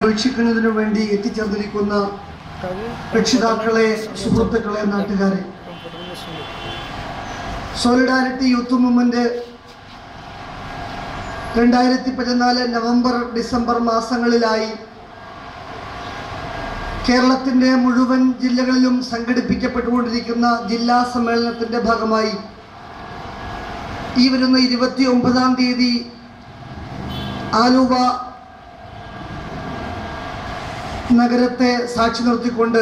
വീക്ഷിക്കുന്നതിനു വേണ്ടി എത്തിച്ചേർന്നിരിക്കുന്ന രക്ഷിതാക്കളെ, സുഹൃത്തുക്കളെ, നാട്ടുകാരെ, solidarity youth movement 2014 November December മാസങ്ങളിലായി കേരളത്തിൻ്റെ മുഴുവൻ ജില്ലകളിലും സംഘടിപ്പിക്കപ്പെട്ടുകൊണ്ടിരിക്കുന്ന ജില്ലാ സമ്മേളനത്തിൻ്റെ ഭാഗമായി ഈ വരുന്ന 29-ാം തീയതി ആലുവ നഗരത്തെ സാക്ഷി നിർത്തിക്കൊണ്ട്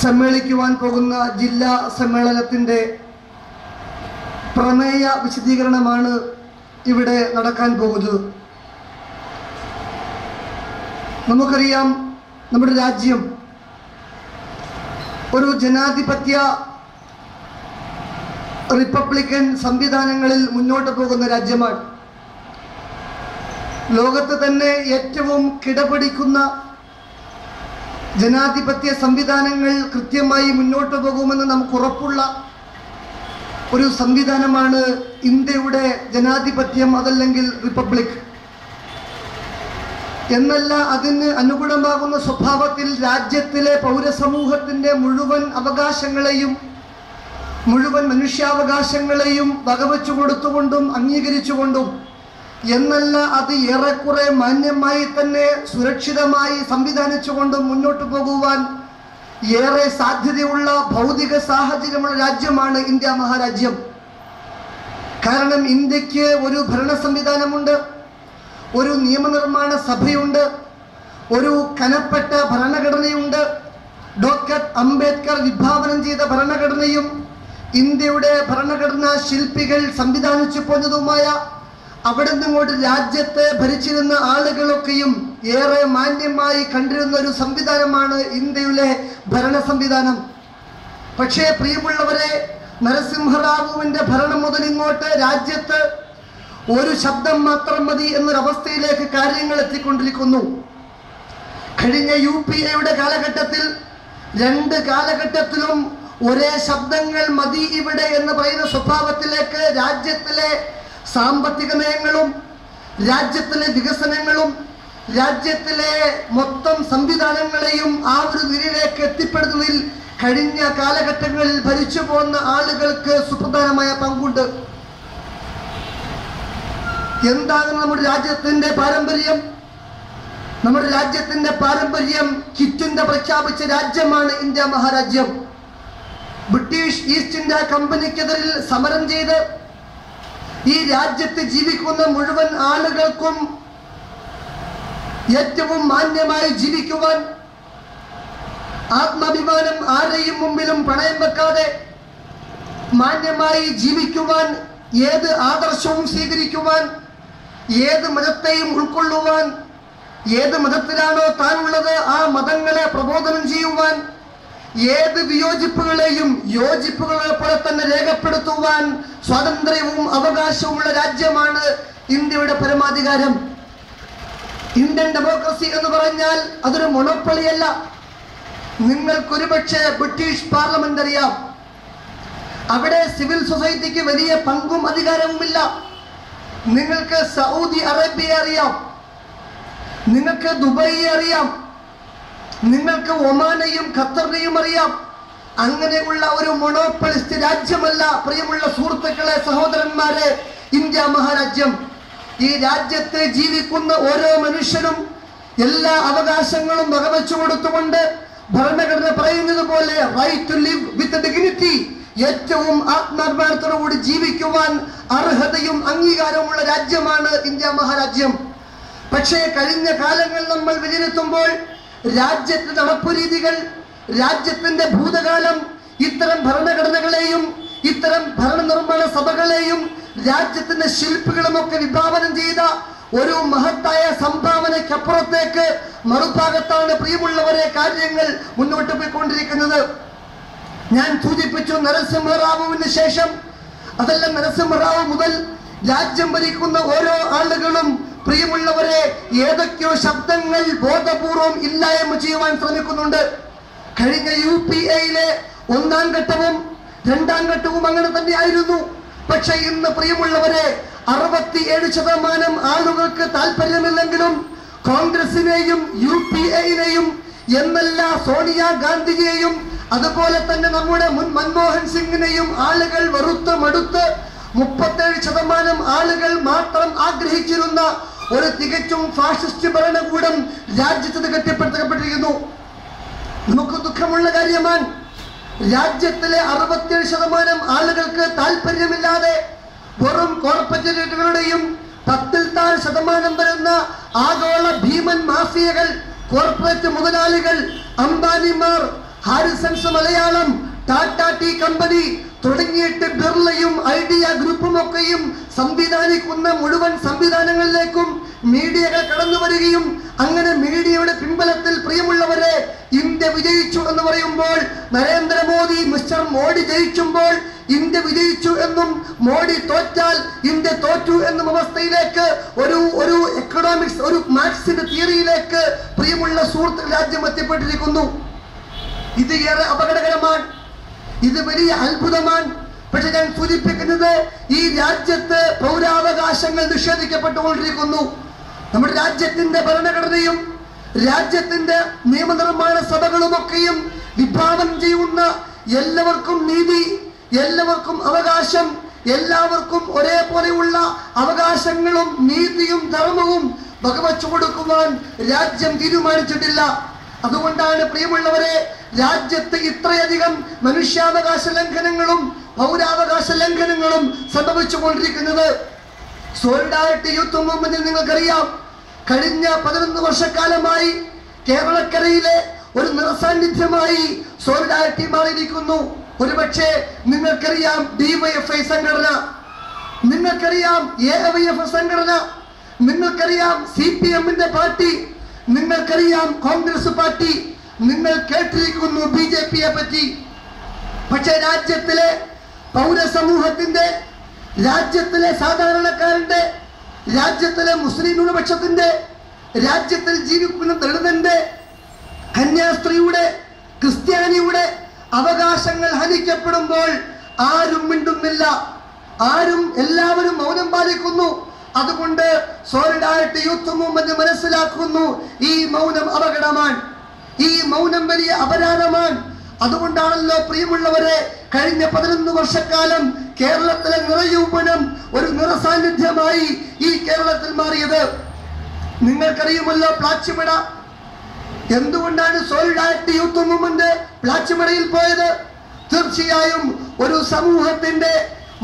സമ്മേളിക്കുവാൻ പോകുന്ന ജില്ലാ സമ്മേളനത്തിൻ്റെ പ്രമേയ വിശദീകരണമാണ് ഇവിടെ നടക്കാൻ പോകുന്നത്. നമുക്കറിയാം, നമ്മുടെ രാജ്യം ഒരു ജനാധിപത്യ റിപ്പബ്ലിക്കൻ സംവിധാനങ്ങളിൽ മുന്നോട്ട് പോകുന്ന രാജ്യമാണ്. ലോകത്ത് തന്നെ ഏറ്റവും കിടപിടിക്കുന്ന ജനാധിപത്യ സംവിധാനങ്ങൾ കൃത്യമായി മുന്നോട്ട് പോകുമെന്ന് നമുക്ക് ഉറപ്പുള്ള ഒരു സംവിധാനമാണ് ഇന്ത്യയുടെ ജനാധിപത്യം, അതല്ലെങ്കിൽ റിപ്പബ്ലിക്. എന്നല്ല, അതിന് അനുഗുണമാകുന്ന സ്വഭാവത്തിൽ രാജ്യത്തിലെ പൗരസമൂഹത്തിൻ്റെ മുഴുവൻ അവകാശങ്ങളെയും മുഴുവൻ മനുഷ്യാവകാശങ്ങളെയും വകവെച്ചു കൊടുത്തുകൊണ്ടും അംഗീകരിച്ചുകൊണ്ടും, എന്നല്ല, അത് ഏറെക്കുറെ മാന്യമായി തന്നെ സുരക്ഷിതമായി സംവിധാനിച്ചുകൊണ്ടും മുന്നോട്ട് പോകുവാൻ ഏറെ സാധ്യതയുള്ള ഭൗതിക സാഹചര്യമുള്ള രാജ്യമാണ് ഇന്ത്യ മഹാരാജ്യം. കാരണം ഇന്ത്യക്ക് ഒരു ഭരണ സംവിധാനമുണ്ട്, ഒരു നിയമനിർമ്മാണ സഭയുണ്ട്, ഒരു കനപ്പെട്ട ഭരണഘടനയുണ്ട്. ഡോക്ടർ അംബേദ്കർ വിഭാവനം ചെയ്ത ഭരണഘടനയും ഇന്ത്യയുടെ ഭരണഘടനാ ശില്പികൾ സംവിധാനിച്ചു പോന്നതുമായ അവിടെ നിന്നിങ്ങോട്ട് രാജ്യത്തെ ഭരിച്ചിരുന്ന ആളുകളൊക്കെയും ഏറെ മാന്യമായി കണ്ടിരുന്ന ഒരു സംവിധാനമാണ് ഇന്ത്യയിലെ ഭരണ സംവിധാനം. പക്ഷേ പ്രിയമുള്ളവരെ, നരസിംഹറാവുവിൻ്റെ ഭരണം മുതൽ ഇങ്ങോട്ട് രാജ്യത്ത് ഒരു ശബ്ദം മാത്രം മതി എന്നൊരവസ്ഥയിലേക്ക് കാര്യങ്ങൾ എത്തിക്കൊണ്ടിരിക്കുന്നു. കഴിഞ്ഞ UPA കാലഘട്ടത്തിൽ 2 കാലഘട്ടത്തിലും ഒരേ ശബ്ദങ്ങൾ മതി ഇവിടെ എന്ന് പറയുന്ന സ്വഭാവത്തിലേക്ക് രാജ്യത്തിലെ സാമ്പത്തിക നയങ്ങളും രാജ്യത്തിലെ വികസനങ്ങളും രാജ്യത്തിലെ മൊത്തം സംവിധാനങ്ങളെയും ആ ഒരു നിലയിലേക്ക് എത്തിപ്പെടുന്നതിൽ കഴിഞ്ഞ കാലഘട്ടങ്ങളിൽ ഭരിച്ചു പോകുന്ന ആളുകൾക്ക് സുപ്രധാനമായ പങ്കുണ്ട്. എന്താണ് നമ്മുടെ രാജ്യത്തിൻ്റെ പാരമ്പര്യം? നമ്മുടെ രാജ്യത്തിൻ്റെ പാരമ്പര്യം ക്വിറ്റ് ഇന്ത്യ പ്രഖ്യാപിച്ച രാജ്യമാണ് ഇന്ത്യ മഹാരാജ്യം. ബ്രിട്ടീഷ് ഈസ്റ്റ് ഇന്ത്യ കമ്പനിക്കെതിരിൽ സമരം ചെയ്ത് ഈ രാജ്യത്ത് ജീവിക്കുന്ന മുഴുവൻ ആളുകൾക്കും ഏറ്റവും മാന്യമായി ജീവിക്കുവാൻ, ആത്മാഭിമാനം ആരെയും മുമ്പിലും പണയം വെക്കാതെ മാന്യമായി ജീവിക്കുവാൻ, ഏത് ആദർശവും സ്വീകരിക്കുവാൻ, ഏത് മതത്തെയും ഉൾക്കൊള്ളുവാൻ, ഏത് മതത്തിലാണോ താനുള്ളത് ആ മതങ്ങളെ പ്രബോധനം ചെയ്യുവാൻ, ഏത് വിയോജിപ്പുകളെയും യോജിപ്പുകളെ പോലെ തന്നെ രേഖപ്പെടുത്തുവാൻ സ്വാതന്ത്ര്യവും അവകാശവുമുള്ള രാജ്യമാണ് ഇന്ത്യയുടെ പരമാധികാരം. ഇന്ത്യൻ ഡെമോക്രസി എന്ന് പറഞ്ഞാൽ അതൊരു മൊണോപ്പൊളിയല്ല. നിങ്ങൾക്കൊരുപക്ഷെ ബ്രിട്ടീഷ് പാർലമെന്റ് അറിയാം. അവിടെ സിവിൽ സൊസൈറ്റിക്ക് വലിയ പങ്കും അധികാരവുമില്ല. നിങ്ങൾക്ക് സൗദി അറേബ്യ അറിയാം, നിങ്ങൾക്ക് ദുബായ് അറിയാം, നിങ്ങൾക്ക് ഒമാനെയും ഖത്തറിനെയും അറിയാം. അങ്ങനെയുള്ള ഒരു മൊണോപ്പൊളിസ്റ്റ് രാജ്യമല്ല പ്രിയമുള്ള സുഹൃത്തുക്കളെ, സഹോദരന്മാരെ, ഇന്ത്യ മഹാരാജ്യം. ഈ രാജ്യത്ത് ജീവിക്കുന്ന ഓരോ മനുഷ്യനും എല്ലാ അവകാശങ്ങളും വകവെച്ചു കൊടുത്തുകൊണ്ട് ഭരണഘടന പറയുന്നത് പോലെ right to live with dignity, ഏറ്റവും ആത്മാഭിമാനത്തോടുകൂടി ജീവിക്കുവാൻ അർഹതയും അംഗീകാരവുമുള്ള രാജ്യമാണ് ഇന്ത്യ മഹാരാജ്യം. പക്ഷേ കഴിഞ്ഞ കാലങ്ങൾ നമ്മൾ വിലയിരുത്തുമ്പോൾ രാജ്യത്തെ നടപ്പുരീതികൾ, രാജ്യത്തിന്റെ ഭൂതകാലം ഇത്തരം ഭരണഘടനകളെയും ഇത്തരം ഭരണനിർമ്മാണ സഭകളെയും രാജ്യത്തിന്റെ ശില്പികളുമൊക്കെ വിഭാവനം ചെയ്ത ഒരു മഹത്തായ സംഭാവനയ്ക്കപ്പുറത്തേക്ക് മറുഭാഗത്താണ് പ്രിയമുള്ളവരെ കാര്യങ്ങൾ മുന്നോട്ട് പോയിക്കൊണ്ടിരിക്കുന്നത്. ഞാൻ സൂചിപ്പിച്ചു, നരസിംഹറാവുവിന് ശേഷം, അതല്ല നരസിംഹറാവു മുതൽ രാജ്യം ഭരിക്കുന്ന ഓരോ ആളുകളും പ്രിയമുള്ളവരെ ഏതൊക്കെയോ ശബ്ദങ്ങൾ ബോധപൂർവം ഇല്ലായ്മ ചെയ്യുവാൻ ശ്രമിക്കുന്നുണ്ട്. കഴിഞ്ഞ UPA 1ാം ഘട്ടവും 2ാം ഘട്ടവും അങ്ങനെ തന്നെയായിരുന്നു. പക്ഷെ ഇന്ന് പ്രിയമുള്ളവരെ 67% ആളുകൾക്ക് താല്പര്യമില്ലെങ്കിലും കോൺഗ്രസിനെയും UPA-നെയും എന്നല്ല സോണിയാഗാന്ധിയെയും അതുപോലെ തന്നെ നമ്മുടെ മുൻ മൻമോഹൻ സിംഗിനെയും ആളുകൾ വെറുത്ത് മടുത്ത് 37% ആളുകൾ മാത്രം ആഗ്രഹിച്ചിരുന്ന ഒരു തികച്ചും ഫാഷിസ്റ്റ് ഭരണകൂടം രാജ്യത്ത് കെട്ടിപ്പടുക്കപ്പെട്ടിരിക്കുന്നു. നമുക്ക് ദുഃഖമുള്ള കാര്യമാണ്, രാജ്യത്തിലെ 67% ആളുകൾക്ക് താല്പര്യമില്ലാതെ വെറും കോർപ്പറേറ്റുകളുടെയും 10% വരുന്ന ആഗോള ഭീമൻ മാഫിയകൾ, കോർപ്പറേറ്റ് മുതലാളികൾ, അംബാനിമാർ, Harrisons Malayalam, Tata tea company തുടങ്ങിയിട്ട് ബിർളയും ഐഡിയ ഗ്രൂപ്പും ഒക്കെയും സംവിധാനിക്കുന്ന മുഴുവൻ സംവിധാനങ്ങളിലേക്കും മീഡിയകൾ കടന്നു വരികയും അങ്ങനെ മീഡിയയുടെ പിൻബലത്തിൽ പ്രിയമുള്ളവരെ ഇന്ത്യ വിജയിച്ചു എന്ന് പറയുമ്പോൾ, നരേന്ദ്രമോദി മിസ്റ്റർ മോഡി ജയിക്കുമ്പോൾ ഇന്ത്യ വിജയിച്ചു എന്നും മോഡി തോറ്റാൽ ഇന്ത്യ തോറ്റു എന്നും അവസ്ഥയിലേക്ക് ഒരു എക്കണോമിക്സ്, ഒരു മാത്സിന്റെ തിയറിയിലേക്ക് പ്രിയമുള്ള സുഹൃത്ത് രാജ്യം എത്തിപ്പെട്ടിരിക്കുന്നു. ഇത് ഏറെ അപകടകരമാണ്, ഇത് വലിയ അത്ഭുതമാണ്. പക്ഷെ ഞാൻ സൂചിപ്പിക്കുന്നത്, ഈ രാജ്യത്ത് പൗരാവകാശങ്ങൾ നിഷേധിക്കപ്പെട്ടുകൊണ്ടിരിക്കുന്നു. നമ്മുടെ രാജ്യത്തിന്റെ ഭരണഘടനയും രാജ്യത്തിന്റെ നിയമനിർമ്മാണ സഭകളുമൊക്കെയും വിഭാവനം ചെയ്യുന്ന എല്ലാവർക്കും നീതി, എല്ലാവർക്കും അവകാശം, എല്ലാവർക്കും ഒരേപോലെയുള്ള അവകാശങ്ങളും നീതിയും ധർമ്മവും വകവച്ചു കൊടുക്കുവാൻ രാജ്യം തീരുമാനിച്ചിട്ടില്ല. അതുകൊണ്ടാണ് പ്രിയമുള്ളവരെ രാജ്യത്ത് ഇത്രയധികം മനുഷ്യാവകാശ ലംഘനങ്ങളും പൗരാവകാശ ലംഘനങ്ങളും സംഭവിച്ചുകൊണ്ടിരിക്കുന്നത്. സോളിഡാരിറ്റി യൂത്ത് മൂവ്മെന്റിൽ നിങ്ങൾക്കറിയാം, കഴിഞ്ഞ 11 വർഷക്കാലമായി കേരളക്കരയിലെ ഒരു നിറസാന്നിധ്യമായി സോളിഡാരിറ്റി മാറിയിരിക്കുന്നു. ഒരുപക്ഷെ നിങ്ങൾക്കറിയാം DYFI സംഘടന, നിങ്ങൾക്കറിയാം AIYF സംഘടന, നിങ്ങൾക്കറിയാം CPM-ന്റെ പാർട്ടി, നിങ്ങൾക്കറിയാം കോൺഗ്രസ് പാർട്ടി, നിങ്ങൾ കേട്ടിരിക്കുന്നു BJP-യെ പറ്റി. പക്ഷേ രാജ്യത്തിലെ പൗരസമൂഹത്തിന്റെ, രാജ്യത്തിലെ സാധാരണക്കാരന്റെ, രാജ്യത്തിലെ മുസ്ലിം ന്യൂനപക്ഷത്തിന്റെ, രാജ്യത്തിൽ ജീവിക്കുന്ന ദളിതന്റെ, കന്യാസ്ത്രീയുടെ, ക്രിസ്ത്യാനിയുടെ അവകാശങ്ങൾ ഹനിക്കപ്പെടുമ്പോൾ ആരും മിണ്ടുന്നില്ല, എല്ലാവരും മൗനം പാലിക്കുന്നു. അതുകൊണ്ട് സോളിഡാരിറ്റി യൂത്ത് മൂവ്മെന്റ് മനസ്സിലാക്കുന്നു, ഈ മൗനം അപകടമാണ്, ഈ മൗനം വലിയ അപരാധമാണ്. അതുകൊണ്ടാണല്ലോ പ്രിയമുള്ളവരെ കഴിഞ്ഞ 11 വർഷക്കാലം കേരളത്തിലെ നിറയൗവനം ഒരു നിറസാന്നിധ്യമായി ഈ കേരളത്തിൽ മാറിയത്. നിങ്ങൾക്കറിയുമല്ലോ പ്ലാച്ചിമട. എന്തുകൊണ്ടാണ് സോളിഡാരിറ്റി യൂത്ത് മൂവ്മെന്റ് പ്ലാച്ചിമടയിൽ പോയത്? തീർച്ചയായും ഒരു സമൂഹത്തിന്റെ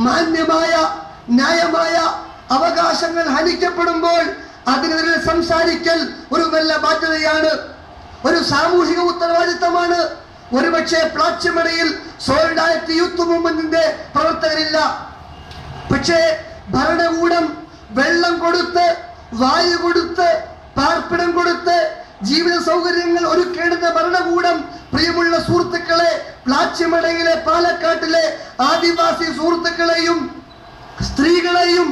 മാന്യമായ ന്യായമായ അവകാശങ്ങൾ ഹനിക്കപ്പെടുമ്പോൾ അതിനെതിരെ സംസാരിക്കൽ ഒരു നല്ല ബാധ്യതയാണ്, ഒരു സാമൂഹിക ഉത്തരവാദിത്തമാണ്. ഒരുപക്ഷെ പ്ലാച്ചിമടയിൽ സോളിഡാരിറ്റി യൂത്ത് മൂവ്മെന്റിന്റെ പ്രവർത്തകരില്ല. പക്ഷേ ഭരണകൂടം വെള്ളം കൊടുത്ത്, വായു കൊടുത്ത്, പാർപ്പിടം കൊടുത്ത്, ജീവിത സൗകര്യങ്ങൾ ഒരുക്കേണ്ടുന്ന ഭരണകൂടം പ്രിയമുള്ള സുഹൃത്തുക്കളെ, പ്ലാച്ചിമടയിലെ പാലക്കാട്ടിലെ ആദിവാസി സുഹൃത്തുക്കളെയും സ്ത്രീകളെയും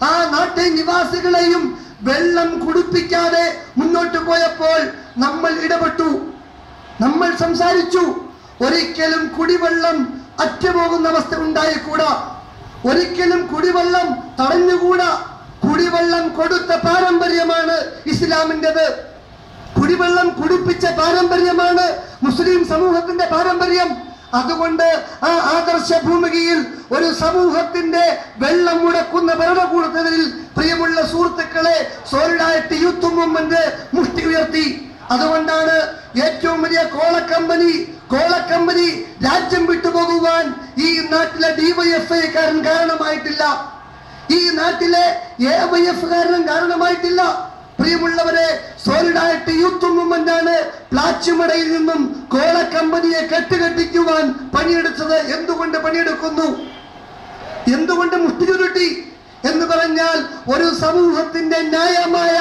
ആ നാട്ടിൽ നിവാസികളെയും വെള്ളം കുടിപ്പിക്കാതെ മുന്നോട്ട് പോയപ്പോൾ നമ്മൾ ഇടപെട്ടു, നമ്മൾ സംസാരിച്ചു. ഒരിക്കലും കുടിവെള്ളം അറ്റുപോകുന്ന അവസ്ഥ ഉണ്ടായിക്കൂടാ, ഒരിക്കലും കുടിവെള്ളം തടഞ്ഞുകൂടാ. കുടിവെള്ളം കൊടുത്ത പാരമ്പര്യമാണ് ഇസ്ലാമിൻ്റെത്, കുടിവെള്ളം കുടിപ്പിച്ച പാരമ്പര്യമാണ് മുസ്ലിം സമൂഹത്തിന്റെ പാരമ്പര്യം. അതുകൊണ്ട് ആ ആദർശ ഭൂമികയിൽ ഒരു സമൂഹത്തിന്റെ വെള്ളം മുടക്കുന്ന ഭരണകൂടത്തിനെതിരിൽ പ്രിയമുള്ള സുഹൃത്തുക്കളെ സോളിഡാരിറ്റി യൂത്ത് മൂവ്മെന്റ് മുഷ്ടി ഉയർത്തി. അതുകൊണ്ടാണ് ഏറ്റവും വലിയ കോളക്കമ്പനി രാജ്യം വിട്ടുപോകുവാൻ ഈ നാട്ടിലെ DYFI കാരൻ കാരണമായിട്ടില്ല, ഈ നാട്ടിലെ AIYF കാരനും കാരണമായിട്ടില്ല. പ്രിയമുള്ളവരെ സോളിഡാരിറ്റി യൂത്ത് മൂവ്മെന്റ് ആണ് പ്ലാച്ചിമടയിൽ നിന്നും കോളക്കമ്പനിയെ കെട്ടുകെട്ടിക്കുവാൻ പണിയെടുത്തത്. എന്തുകൊണ്ട് പണിയെടുക്കുന്നു, എന്തുകൊണ്ട് മുഷ്ടി ചുരുട്ടി എന്ന് പറഞ്ഞാൽ ഒരു സമൂഹത്തിന്റെ ന്യായമായ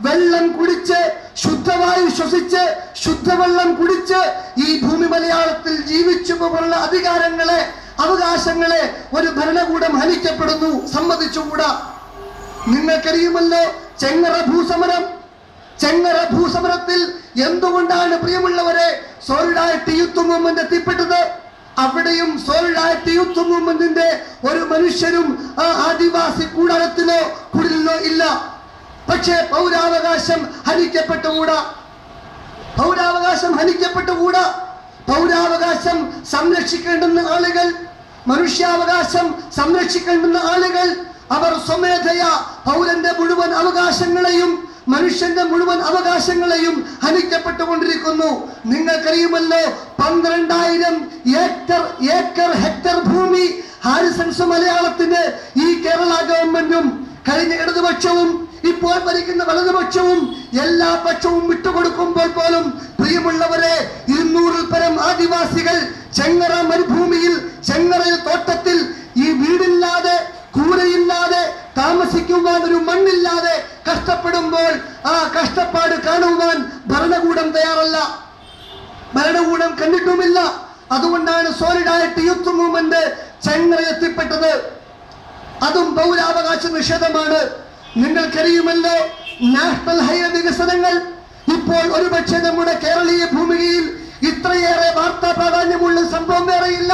വെള്ളം കുടിച്ച്, ശുദ്ധവായു ശ്വസിച്ച്, ശുദ്ധവെള്ളം കുടിച്ച് ഈ ഭൂമി മലയാളത്തിൽ ജീവിച്ചു പോകാനുള്ള അധികാരങ്ങളെ, അവകാശങ്ങളെ ഒരു ഭരണകൂടം ഹനിക്കപ്പെടുന്നു, സമ്മതിച്ചുകൂടാ. നിങ്ങൾക്കറിയുമല്ലോ ചെങ്ങറ ഭൂസമരത്തിൽ എന്തുകൊണ്ടാണ് പ്രിയമുള്ളവരെ സോളിഡാരിറ്റി യൂത്ത് മൂവ്മെന്റ് എത്തിപ്പെട്ടത്? അവിടെയും സോളിഡാരിറ്റി യൂത്ത് മൂവ്മെന്റിന്റെ ഒരു മനുഷ്യരും ആ ആദിവാസി കൂടാരത്തിലോ കുടിലിലോ ഇല്ല. പക്ഷേ പൗരാവകാശം ഹനിക്കപ്പെട്ടുകൂടാ. പൗരാവകാശം ഹനിക്കപ്പെട്ടുകൂടാ. പൗരാവകാശം സംരക്ഷിക്കേണ്ടുന്ന ആളുകൾ, മനുഷ്യാവകാശം സംരക്ഷിക്കേണ്ടുന്ന ആളുകൾ, അവർ സ്വമേധയാ പൗരന്റെ മുഴുവൻ അവകാശങ്ങളെയും മനുഷ്യന്റെ മുഴുവൻ അവകാശങ്ങളെയും ഹനിക്കപ്പെട്ടുകൊണ്ടിരിക്കുന്നു. നിങ്ങൾക്കറിയുമല്ലോ, 12,000 ഹെക്ടർ ഭൂമി ഹാരിസൺസ് മലയാളത്തിന് ഈ കേരള ഗവൺമെന്റും കഴിഞ്ഞ ഇടതുപക്ഷവും ഇപ്പോൾ ഭരിക്കുന്ന വലതുപക്ഷവും എല്ലാ പക്ഷവും വിട്ടുകൊടുക്കുമ്പോൾ പോലും പ്രിയമുള്ളവരെ, 200-ൽ പരം ആദിവാസികൾ ചെങ്ങറ മരുഭൂമിയിൽ, ചെങ്ങറയിൽ തോട്ടത്തിൽ ഈ വീടില്ലാതെ കൂരയില്ലാതെ താമസിക്കുവാൻ ഒരു മണ്ണില്ലാതെ കഷ്ടപ്പെടുമ്പോൾ ആ കഷ്ടപ്പാട് കാണുവാൻ ഭരണകൂടം തയ്യാറല്ല, ഭരണകൂടം കണ്ടിട്ടുമില്ല. അതുകൊണ്ടാണ് സോളിഡാരിറ്റി യൂത്ത് മൂവ്മെന്റ് ചെങ്ങറ എത്തിപ്പെട്ടത്. അതും പൗരാവകാശ നിഷേധമാണ്. നിങ്ങൾക്കറിയുമല്ലോ, നാഷണൽ ഹൈവേ വികസനങ്ങൾ ഇപ്പോൾ ഒരുപക്ഷെ നമ്മുടെ കേരളീയ ഭൂമികയിൽ ഇത്രയേറെ വാർത്താ പ്രാധാന്യമുള്ള സംഭവം വേറെയില്ല.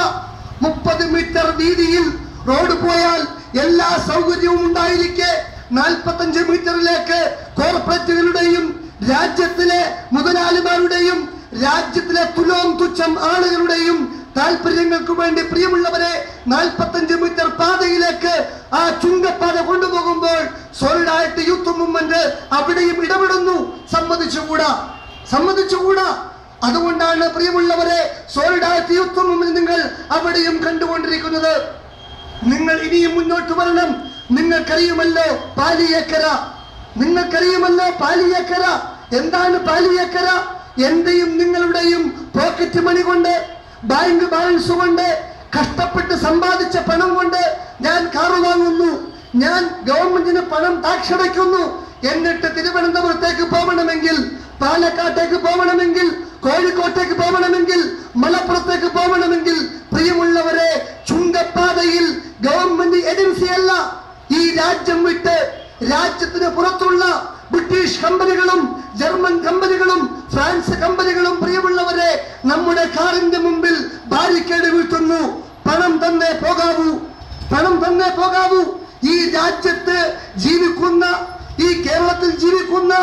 30 മീറ്റർ വീതിയിൽ റോഡ് പോയാൽ എല്ലാ സൗകര്യവും ഉണ്ടായിരിക്കെ 45 മീറ്ററിലേക്ക് കോർപ്പറേറ്റുകളുടെയും രാജ്യത്തിലെ മുതലാളിമാരുടെയും രാജ്യത്തിലെ തുലോം തുച്ഛം ആളുകളുടെയും താല്പര്യങ്ങൾക്ക് വേണ്ടി പ്രിയമുള്ളവരെ 45 മീറ്റർ പാതയിലേക്ക് ആ ചുങ്കപ്പാത കൊണ്ടുപോകുമ്പോൾ സോളിഡാരിറ്റി യൂത്ത് മൂവ്മെന്റ് അവിടെയും ഇടപെടുന്നു. സമ്മതിച്ചുകൂടാ. അതുകൊണ്ടാണ് പ്രിയമുള്ളവരെ സോളിഡാരിറ്റി യൂത്ത് മൂവ്മെന്റ് നിങ്ങൾ അവിടെയും കണ്ടുകൊണ്ടിരിക്കുന്നത്. നിങ്ങൾ ഇനിയും മുന്നോട്ട് വരണം. നിങ്ങൾക്കറിയുമല്ലോ പാലിയേക്കര. എന്താണ് പാലിയേക്കര? എന്റെയും നിങ്ങളുടെയും പോക്കറ്റ് മണി കൊണ്ട്, ബാങ്ക് ബാലൻസ് കൊണ്ട്, കഷ്ടപ്പെട്ട് സമ്പാദിച്ച പണം കൊണ്ട് ഞാൻ കാറ് വാങ്ങുന്നു, ഞാൻ ഗവൺമെന്റിന് പണം ടാക്സ് അടയ്ക്കുന്നു. എന്നിട്ട് തിരുവനന്തപുരത്തേക്ക് പോകണമെങ്കിൽ, പാലക്കാട്ടേക്ക് പോകണമെങ്കിൽ, കോഴിക്കോട്ടേക്ക് പോകണമെങ്കിൽ, മലപ്പുറത്തേക്ക് പോകണമെങ്കിൽ പ്രിയമുള്ളവരെ, ചുങ്കപ്പാതയിൽ ഗവൺമെന്റ് ഏജൻസിയല്ല, ഈ രാജ്യം വിട്ട് രാജ്യത്തിന് പുറത്തുള്ള ബ്രിട്ടീഷ് കമ്പനികളും ജർമ്മൻ കമ്പനികളും ഫ്രാൻസ് കമ്പനികളും പ്രിയമുള്ളവരെ നമ്മുടെ കാറിന്റെ മുമ്പിൽ ബാരിക്കേഡ് വീട്ടുന്നു. പണം തന്നേ പോകാവൂ. ഈ രാജ്യത്ത് ജീവിക്കുന്ന, ഈ കേരളത്തിൽ ജീവിക്കുന്ന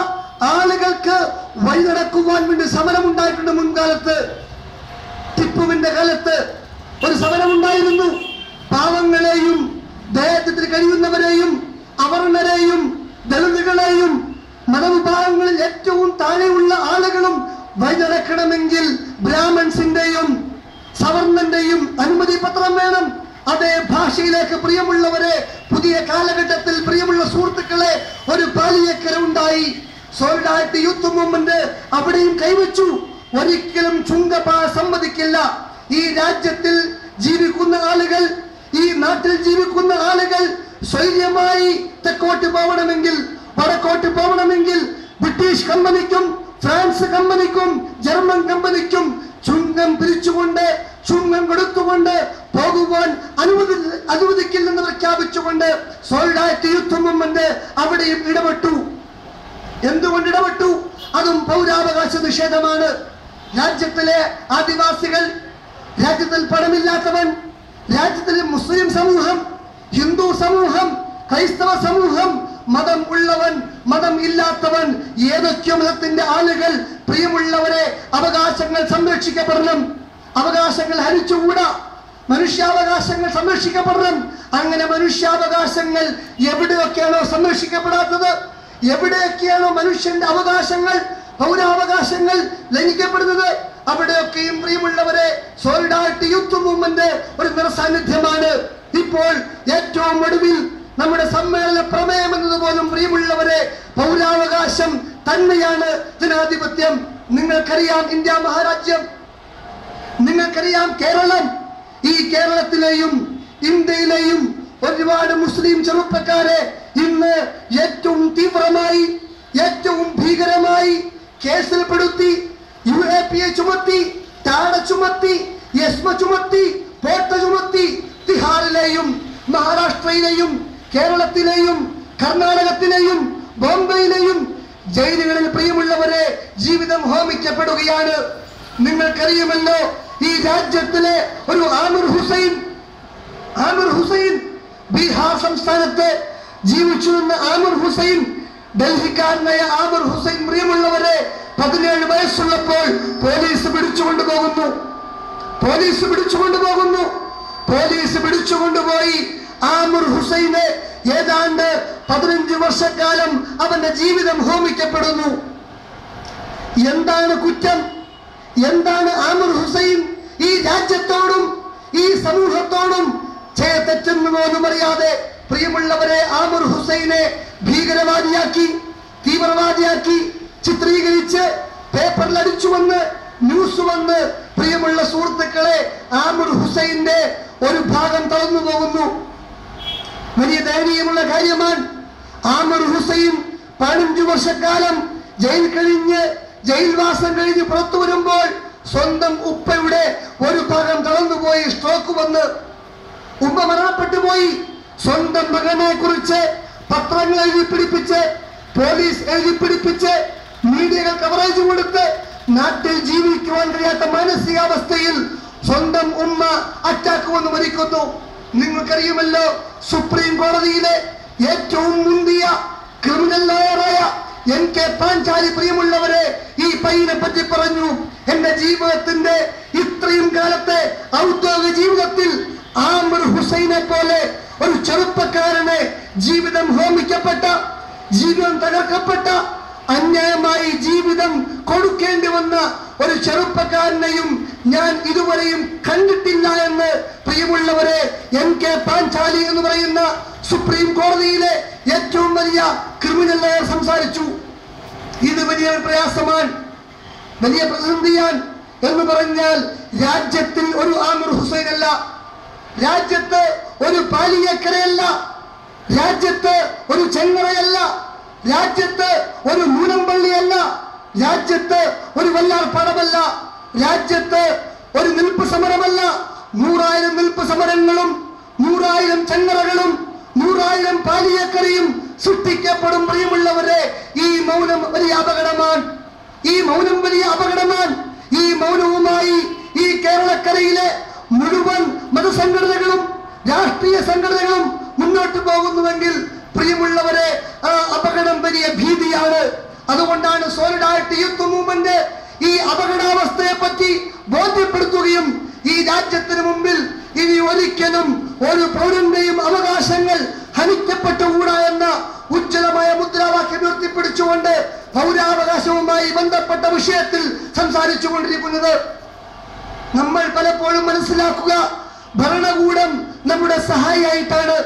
ആളുകൾക്ക് വഴി നടക്കുവാൻ വേണ്ടി സമരമുണ്ടായിട്ടുണ്ട്. മുൻകാലത്ത് ടിപ്പുവിന്റെ കാലത്ത് ഒരു സമരമുണ്ടായിരുന്നു. പാവങ്ങളെയും ദരിദ്രത്തിൽ കഴിയുന്നവരെയും അവർണരെയും ദളിതുകളെയും മതവിഭാഗങ്ങളിൽ ഏറ്റവും താഴെയുള്ള ആളുകളും വഴി നടക്കണമെങ്കിൽ ബ്രാഹ്മൺസിന്റെയും സവർണന്റെയും അനുമതി പത്രം വേണം. അതേ ഭാഷയിലേക്ക് പ്രിയമുള്ളവരെ, പുതിയ കാലഘട്ടത്തിൽ പ്രിയമുള്ള സുഹൃത്തുക്കളെ, ഒരു പാലിയേക്കര ഉണ്ടായി. സോളിഡാരിറ്റി യൂത്ത് മൂവ്മെന്റ് അവിടെയും കൈവച്ചു. ഒരിക്കലും ചുങ്കപ്പാത സമ്മതിക്കില്ല. ഈ രാജ്യത്തിൽ ജീവിക്കുന്ന ആളുകൾ, ഈ നാട്ടിൽ ജീവിക്കുന്ന ആളുകൾ സ്വൈര്യമായി തെക്കോട്ട് പോകണമെങ്കിൽ, വടക്കോട്ട് പോകണമെങ്കിൽ ബ്രിട്ടീഷ് കമ്പനിക്കും ഫ്രാൻസ് കമ്പനിക്കും ജർമ്മൻ കമ്പനിക്കും ചുങ്കം പിരിച്ചുകൊണ്ട്, ചുങ്കം കൊടുത്തുകൊണ്ട് പോകുവാൻ അനുവദിക്കില്ലെന്ന് പ്രഖ്യാപിച്ചുകൊണ്ട് സോളിഡാരിറ്റി യൂത്ത് മൂവ്മെന്റ് അവിടെയും ഇടപെട്ടു. എന്തുകൊണ്ട് ഇടപെട്ടു? അതും പൗരാവകാശ നിഷേധമാണ്. രാജ്യത്തിലെ ആദിവാസികൾ, രാജ്യത്തിൽ പണമില്ലാത്തവൻ, രാജ്യത്തിലെ മുസ്ലിം സമൂഹം, ഹിന്ദു സമൂഹം, ക്രൈസ്തവ സമൂഹം, മതം ഉള്ളവൻ, മതം ഇല്ലാത്തവൻ, ഏതൊക്കെ മതത്തിന്റെ ആളുകൾ പ്രിയമുള്ളവരെ, അവകാശങ്ങൾ സംരക്ഷിക്കപ്പെടണം. അവകാശങ്ങൾ ഹരിച്ചുകൂടാ. മനുഷ്യാവകാശങ്ങൾ സംരക്ഷിക്കപ്പെടണം. അങ്ങനെ മനുഷ്യാവകാശങ്ങൾ എവിടെയൊക്കെയാണോ സംരക്ഷിക്കപ്പെടാത്തത്, എവിടെയൊക്കെയാണോ മനുഷ്യന്റെ അവകാശങ്ങൾ, പൗരാവകാശങ്ങൾ ലംഘിക്കപ്പെടുന്നത്, അവിടെയൊക്കെയും പ്രിയമുള്ളവരെ സോളിഡാരിറ്റി യൂത്ത് മൂവ്മെന്റ് ഒരു നിറസാന്നിധ്യമാണ്. ഇപ്പോൾ ഏറ്റവും ഒടുവിൽ നമ്മുടെ സമ്മേളന പ്രമേയം എന്നതുപോലും പ്രിയമുള്ളവരെ പൗരാവകാശം തന്നെയാണ് ജനാധിപത്യം. നിങ്ങൾക്കറിയാം ഇന്ത്യ മഹാരാജ്യം, നിങ്ങൾക്കറിയാം കേരളം. ഈ കേരളത്തിലെയും ഇന്ത്യയിലെയും ഒരുപാട് മുസ്ലിം ചെറുപ്പക്കാരെ ഇന്ന് ഏറ്റവും തീവ്രമായി, ഏറ്റവും ഭീകരമായി കേസിൽപ്പെടുത്തി, UAPA ചുമത്തി, ടാഡ ചുമത്തി, യസ്മ ചുമത്തി, പോട്ട ചുമത്തി, തിഹാറിലെയും മഹാരാഷ്ട്രയിലെയും കേരളത്തിലെയും കർണാടകത്തിലെയും ബോംബെയിലെയും ജയിലുകളിൽ പ്രിയമുള്ളവരെ ജീവിതം ഹോമിക്കപ്പെടുകയാണ്. നിങ്ങൾക്കറിയുമല്ലോ, ഈ രാജ്യത്തിലെ ഒരു ആമിർ ഹുസൈൻ, ബീഹാർ സംസ്ഥാനത്ത് ജീവിച്ചു നിന്ന ആമിർ ഹുസൈൻ ഡൽഹിക്കാരനായ ആമിർ ഹുസൈൻ പ്രിയമുള്ളവരെ 17 വയസ്സുള്ളപ്പോൾ പോലീസ് പിടിച്ചുകൊണ്ടുപോയി ആമിർ ഹുസൈനെ ഏതാണ്ട് 15 വർഷക്കാലം അവന്റെ ജീവിതം ഹോമിക്കപ്പെടുന്നു. എന്താണ് കുറ്റം? എന്താണ് ആമിർ ഹുസൈൻ ഈ രാജ്യത്തോടും ഈ സമൂഹത്തോടും തെറ്റെന്ന് അറിയാതെ പ്രിയമുള്ളവരെ ആമിർ ഹുസൈനെ ഭീകരവാദിയാക്കി, തീവ്രവാദിയാക്കി ചിത്രീകരിച്ച് പേപ്പറിൽ അടിച്ചു വന്ന് ന്യൂസ് വന്ന് പ്രിയമുള്ള സുഹൃത്തുക്കളെ ആമിർ ഹുസൈന്റെ ഒരു ഭാഗം തളർന്നു പോകുന്നു. വലിയ ദയനീയമുള്ള കാര്യമാണ്. ആമിർ ഹുസൈൻ 15 വർഷക്കാലം ജയിൽവാസം കഴിഞ്ഞ് പുറത്തു വരുമ്പോൾ സ്വന്തം ഉപ്പയുടെ ഒരു ഭാഗം തളർന്നുപോയി, സ്ട്രോക്ക് വന്ന് ഉമ്മ മരണപ്പെട്ടു പോയി. സ്വന്തം മകനെ കുറിച്ച് പത്രങ്ങൾ എഴുതി പിടിപ്പിച്ച്, പോലീസ് എഴുതി പിടിപ്പിച്ച്, മീഡിയകൾ കവറേജ് കൊടുത്ത് നാട്ടിൽ ജീവിക്കുവാൻ കഴിയാത്ത മാനസികാവസ്ഥയിൽ സ്വന്തം ഉമ്മ അറ്റാക്ക് വന്ന് മരിക്കുന്നു. നിങ്ങൾക്കറിയുമല്ലോ, സുപ്രീം കോടതിയിലെ ഏറ്റവും മുന്തിയ ക്രിമിനൽ ലോയറായ NK പാഞ്ചാലി പ്രിയമുള്ളവരെ ഈ പയ്യനെ പറ്റി പറഞ്ഞു, എന്റെ ജീവിതത്തിന്റെ ഇത്രയും കാലത്തെ ഔദ്യോഗിക ജീവിതത്തിൽ ആമിർ ഹുസൈനെ പോലെ ഒരു ചെറുപ്പക്കാരനെ ജീവിതം ഹോമിക്കപ്പെട്ട, ജീവിതം തകർക്കപ്പെട്ട, അന്യായമായി ജീവിതം കൊടുക്കേണ്ടി വന്ന ഒരു ചെറുപ്പക്കാരനെയും ഞാൻ ഇതുവരെയും കണ്ടിട്ടില്ല എന്ന് പ്രിയമുള്ളവരെ NK പാഞ്ചാലി എന്ന് പറയുന്ന സുപ്രീം കോടതിയിലെ ഏറ്റവും വലിയ ക്രിമിനൽ ലോയർ സംസാരിച്ചു. ഇത് വലിയ പ്രയാസമാണ്, വലിയ പ്രതിസന്ധിയാണ്. എന്ന് പറഞ്ഞാൽ രാജ്യത്തിൽ ഒരു ആമിർ ഹുസൈൻ അല്ല, രാജ്യത്ത് ഒരു പാലിയേക്കരയല്ല, രാജ്യത്ത് ഒരു ചെങ്ങറയല്ല, രാജ്യത്ത് ഒരു മൂലമ്പള്ളിയല്ല, രാജ്യത്ത് ഒരു വല്ലാർപാടമല്ല, രാജ്യത്ത് ഒരു നിൽപ്പ് സമരമല്ല. 100,000 നിൽപ്പ് സമരങ്ങളും 100,000 ചെങ്ങറകളും 100,000 പാലിയേക്കരയും സൃഷ്ടിക്കപ്പെടും. പ്രിയമുള്ളവരെ, ഈ മൗനം വലിയ അപകടമാണ്. ഈ മൗനം വലിയ അപകടമാണ്. ഈ മൗനവുമായി ഈ കേരളക്കരയിലെ മുഴുവൻ മതസംഘടനകളും രാഷ്ട്രീയ സംഘടനകളും മുന്നോട്ട് പോകുന്നുവെങ്കിൽ പ്രിയമുള്ളവരെ, ആ അപകടം വലിയ ഭീതിയാണ്. അതുകൊണ്ടാണ് സോളിഡാരിറ്റി യൂത്ത് മൂവ്മെന്റ് ഈ അപകടാവസ്ഥയെ പറ്റി ബോധ്യപ്പെടുത്തുകയും ഈ രാജ്യത്തിന് മുമ്പിൽ ഇനി ഒരിക്കലും ഒരു പൗരന്റെയും അവകാശങ്ങൾ ഹനിക്കപ്പെട്ടുകൂടാ എന്ന ഉജ്ജ്വലമായ മുദ്രാവാക്യം ഉയർത്തിപ്പിടിച്ചുകൊണ്ട് പൗരാവകാശവുമായി ബന്ധപ്പെട്ട വിഷയത്തിൽ സംസാരിച്ചു കൊണ്ടിരിക്കുന്നത്. നമ്മൾ പലപ്പോഴും മനസ്സിലാക്കുക, ഭരണകൂടം നമ്മുടെ സഹായിയായിട്ടാണ്.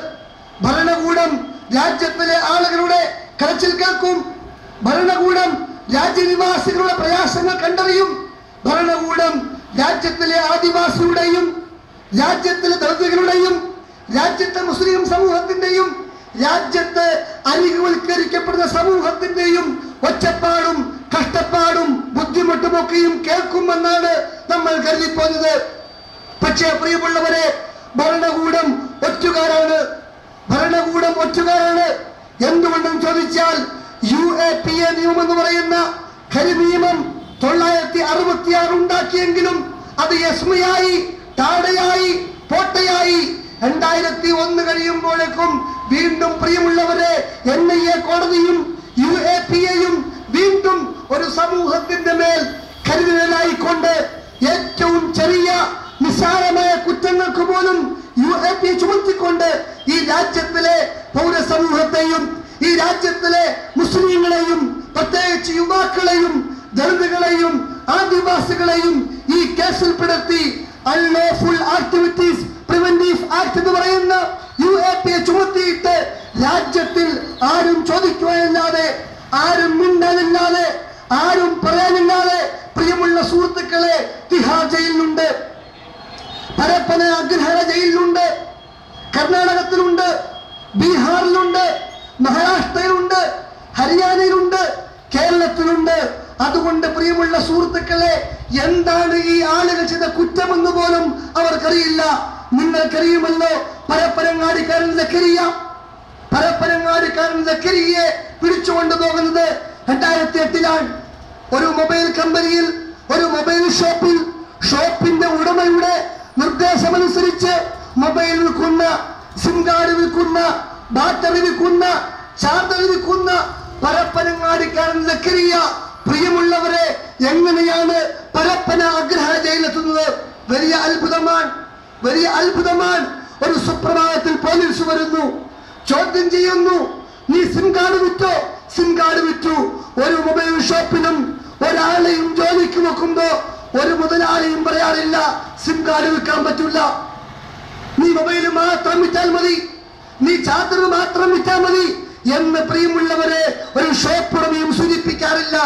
ഭരണകൂടം രാജ്യത്തിലെ ആളുകളുടെ കരച്ചിൽ കേൾക്കും. ഭരണകൂടം രാജ്യനിവാസികളുടെ പ്രയാസങ്ങൾ കണ്ടറിയും. ഭരണകൂടം രാജ്യത്തിലെ ആദിവാസിയുടെയും രാജ്യത്തിലെ ദളിതകളുടെയും രാജ്യത്തെ മുസ്ലിം സമൂഹത്തിന്റെയും രാജ്യത്ത് അരികുവൽക്കരിക്കപ്പെടുന്ന സമൂഹത്തിന്റെയും ഒച്ചപ്പാടും കഷ്ടപ്പാടും ബുദ്ധിമുട്ടുമൊക്കെയും കേൾക്കുമെന്നാണ് നമ്മൾ കരുതിപ്പോന്നത്. പക്ഷേ പ്രിയമുള്ളവരെ, ഭരണകൂടം ഒറ്റുകാരാണ്. ഭരണകൂടം ഒറ്റുകാരാണ്. എന്തുകൊണ്ടെന്ന് ചോദിച്ചാൽ UAPA നിയമം എന്ന് പറയുന്ന കരിനിയമം 966 ഉണ്ടാക്കിയെങ്കിലും അത് യസ്മയായി, ടാടയായി, പോട്ടയായി 2001 കഴിയുമ്പോഴേക്കും വീണ്ടും പ്രിയമുള്ളവരെ NIA കോടതിയും UAPAയും വീണ്ടും ഒരു സമൂഹത്തിന്റെ മേൽ കരുതലായിക്കൊണ്ട് ഏറ്റവും ചെറിയ നിസ്സാരമായ കുറ്റങ്ങൾക്ക് പോലും UAPA ചുമത്തിക്കൊണ്ട് ഈ രാജ്യത്തിലെ പൗരസമൂഹത്തെയും ഈ രാജ്യത്തിലെ മുസ്ലിങ്ങളെയും പ്രത്യേകിച്ച് യുവാക്കളെയും ദളിതുകളെയും ആദിവാസികളെയും ഈ കേസിൽപ്പെടുത്തി അൺലോഫുൾ ആക്ടിവിറ്റീസ് പ്രിവന്റീവ് ആക്ട് എന്ന് പറയുന്ന UAPA ചുമത്തിയിട്ട് രാജ്യത്തിൽ ആരും ചോദിക്കുവാനില്ലാതെ, ആരും മിണ്ടാനില്ലാതെ, ആരും പറയാനില്ലാതെ പ്രിയമുള്ള സുഹൃത്തുക്കളെ തിഹാർ ജയിലിലുണ്ട്, പരപ്പന അഗ്രഹാര ജയിലിലുണ്ട്, കർണാടകത്തിലുണ്ട്, ബീഹാറിലുണ്ട്, മഹാരാഷ്ട്രയിലുണ്ട്, ഹരിയാനയിലുണ്ട്, കേരളത്തിലുണ്ട്. അതുകൊണ്ട് പ്രിയമുള്ള സുഹൃത്തുക്കളെ, എന്താണ് ഈ ആളുകൾ ചെയ്ത കുറ്റമെന്ന് പോലും അവർക്കറിയില്ല. നിങ്ങൾക്കറിയുമല്ലോ, പരപ്പനങ്ങാടിക്കാരൻ സക്കരിയെ പിടിച്ചുകൊണ്ടു പോകുന്നത് 2008 ഒരു മൊബൈൽ കമ്പനിയിൽ, ഒരു മൊബൈൽ ഷോപ്പിന്റെ ഉടമയുടെ നിർദ്ദേശമനുസരിച്ച് മൊബൈൽ വിൽക്കുന്ന, സിം കാർഡ് വിൽക്കുന്ന, ബാറ്ററി വിൽക്കുന്ന, ചാർജർ വിൽക്കുന്ന പരപ്പനങ്ങാടിക്കാരൻ സക്കരിയ, പ്രിയമുള്ളവരെ, എങ്ങനെയാണ് പരപ്പന അഗ്രഹ ജയിലെത്തുന്നത്? വലിയ അത്ഭുതമാണ്, വലിയ അത്ഭുതമാണ്. ഒരു സുപ്രഭാതത്തിൽ പോലീസ് വരുന്നു, ചോദ്യം ചെയ്യുന്നു, നീ സിം കാർഡ് വിറ്റോ? സിം കാർഡ് വിറ്റു. ഒരു മൊബൈൽ ഷോപ്പിലും ഒരാളെയും ജോലിക്ക് വെക്കുമ്പോ ഒരു മുതലാളിയും പറയാറില്ല സിം കാർഡ് വിൽക്കാൻ പറ്റില്ല, നീ മൊബൈൽ മാത്രം വിറ്റാൽ മതി, നീ ചാർജർ മാത്രം വിറ്റാൽ മതി എന്ന് പ്രിയമുള്ളവരെ ഒരു ഷോപ്പ് ഉടമയും സൂചിപ്പിക്കാറില്ല.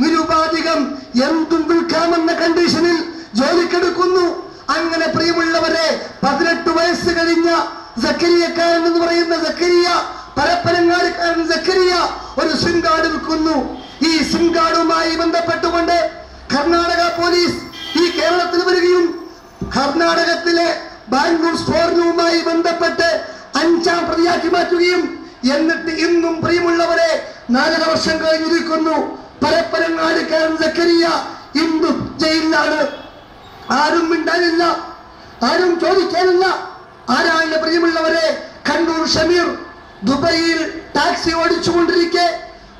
നിരുപാധികം എന്തും വിൽക്കാമെന്ന കണ്ടീഷനിൽ ജോലിക്കെടുക്കുന്നു. അങ്ങനെ പ്രിയമുള്ളവരെ 18 വയസ്സ് കഴിഞ്ഞ സക്കരിയക്കാരൻ എന്ന് പറയുന്ന സക്കരിയ, പരപ്പനങ്ങാടിക്കാരൻ സക്കരിയ ഒരു സിം കാർഡ് വിൽക്കുന്നു. ഈ സിം കാർഡുമായി ബന്ധപ്പെട്ടുകൊണ്ട് കർണാടക പോലീസ് ഈ കേരളത്തിൽ വരികയും കർണാടകത്തിലെ ബാംഗ്ലൂർ സ്ഫോടനവുമായി ബന്ധപ്പെട്ട് 5ാം പ്രതിയാക്കി മാറ്റുകയും എന്നിട്ട് ഇന്നും പ്രിയമുള്ളവരെ 4.5 വർഷം കഴിഞ്ഞിരിക്കുന്നു. പരപ്പനങ്ങാടിക്കാരൻ സക്കരിയ ഇന്നും ജയിലിലാണ്. ആരും മിണ്ടാനില്ല, ആരും ചോദിക്കാനില്ല. ആരാണ് പ്രിയമുള്ളവരെ? കണ്ണൂർ ഷമീർ ദുബൈയിൽ ടാക്സി ഓടിച്ചുകൊണ്ടിരിക്കെ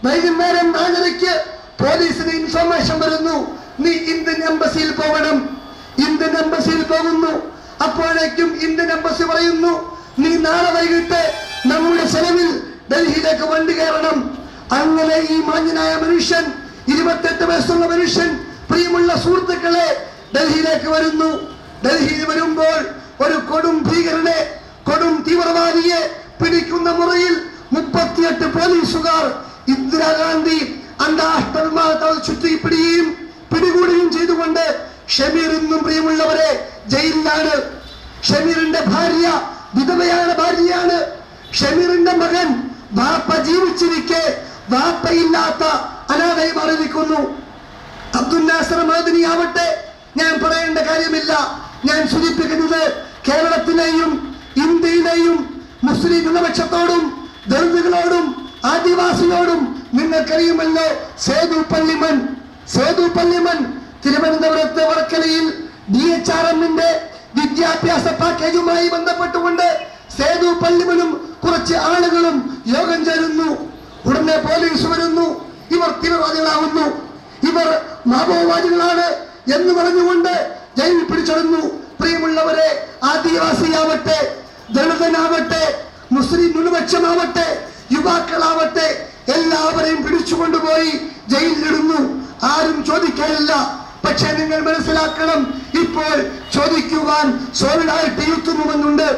വൈകുന്നേരം 4:30 പോലീസിന് ഇൻഫർമേഷൻ വരുന്നു, നീ ഇന്ത്യൻ എംബസിയിൽ പോകണം. ഇന്ത്യൻ എംബസിയിൽ പോകുന്നു. അപ്പോഴേക്കും ഇന്ത്യൻ എംബസി പറയുന്നു, നീ നാളെ വൈകിട്ട് നമ്മുടെ ചെലവിൽ ഡൽഹിയിലേക്ക് വണ്ടി കയറണം. അങ്ങനെ ഈ മാന്യനായ മനുഷ്യൻ, 28 വയസ്സുള്ള മനുഷ്യൻ, പ്രിയമുള്ള സുഹൃത്തുക്കളെ, ഡൽഹിയിലേക്ക് വരുന്നു. ഡൽഹിയിൽ വരുമ്പോൾ ഒരു കൊടും ഭീകരനെ, കൊടും തീവ്രവാദിയെ പിടിക്കുന്ന മുറയിൽ 38 പോലീസുകാർ ഇന്ദിരാഗാന്ധി അന്താരാഷ്ട്ര വിമാനത്താവളത്തിൽ ചുറ്റിപ്പിടിയും പിടികൂടുകയും ചെയ്തുകൊണ്ട് ഷമീർ ഇന്നും പ്രിയമുള്ളവരെ ജയിലിലാണ്. ഷമീറിന്റെ ഭാര്യ വിധവയാണ്, ഭാര്യയാണ്. ഷമീറിന്റെ മകൻ വാപ്പ ജീവിച്ചിരിക്കെ വാപ്പയില്ലാത്ത അനാഥയായി മാറിയിരിക്കുന്നു. അബ്ദുൽ നാസർ മഅ്ദനി ആവട്ടെ, ഞാൻ പറയേണ്ട കാര്യമില്ല. ഞാൻ സൂചിപ്പിക്കുന്നത് കേരളത്തിലെയും ഇന്ത്യയിലെയും മുസ്ലിം ന്യൂനപക്ഷത്തോടും ദളിതുകളോടും ആദിവാസിയോടും നിങ്ങൾക്കറിയുമല്ലോ. സേതു പള്ളിമൺ തിരുവനന്തപുരത്ത് വർക്കലയിൽ DHRMന്റെ വിദ്യാഭ്യാസ പാക്കേജുമായി ബന്ധപ്പെട്ടുകൊണ്ട് സേതു പള്ളിമനും കുറച്ച് ആളുകളും യോഗം ചേരുന്നു. ഉടനെ പോലീസ് വരുന്നു. ഇവർ തീവ്രവാദികളാവുന്നു, ഇവർ മാവോവാദികളാണ് എന്ന് പറഞ്ഞുകൊണ്ട് ജയിലിൽ പിടിച്ചിടുന്നു. പ്രിയമുള്ളവരെ, ആദിവാസിയാവട്ടെ, ദളിതനാവട്ടെ, മുസ്ലിം ന്യൂനപക്ഷമാവട്ടെ, യുവാക്കളാവട്ടെ, എല്ലാവരെയും പിടിച്ചുകൊണ്ടുപോയി ജയിലിലിടുന്നു. ആരും ചോദിക്കാനില്ല. പക്ഷെ നിങ്ങൾ മനസ്സിലാക്കണം, ഇപ്പോൾ ചോദിക്കുവാൻ സോളിഡാരിറ്റി യൂത്ത് മൂവ്മെന്റ്.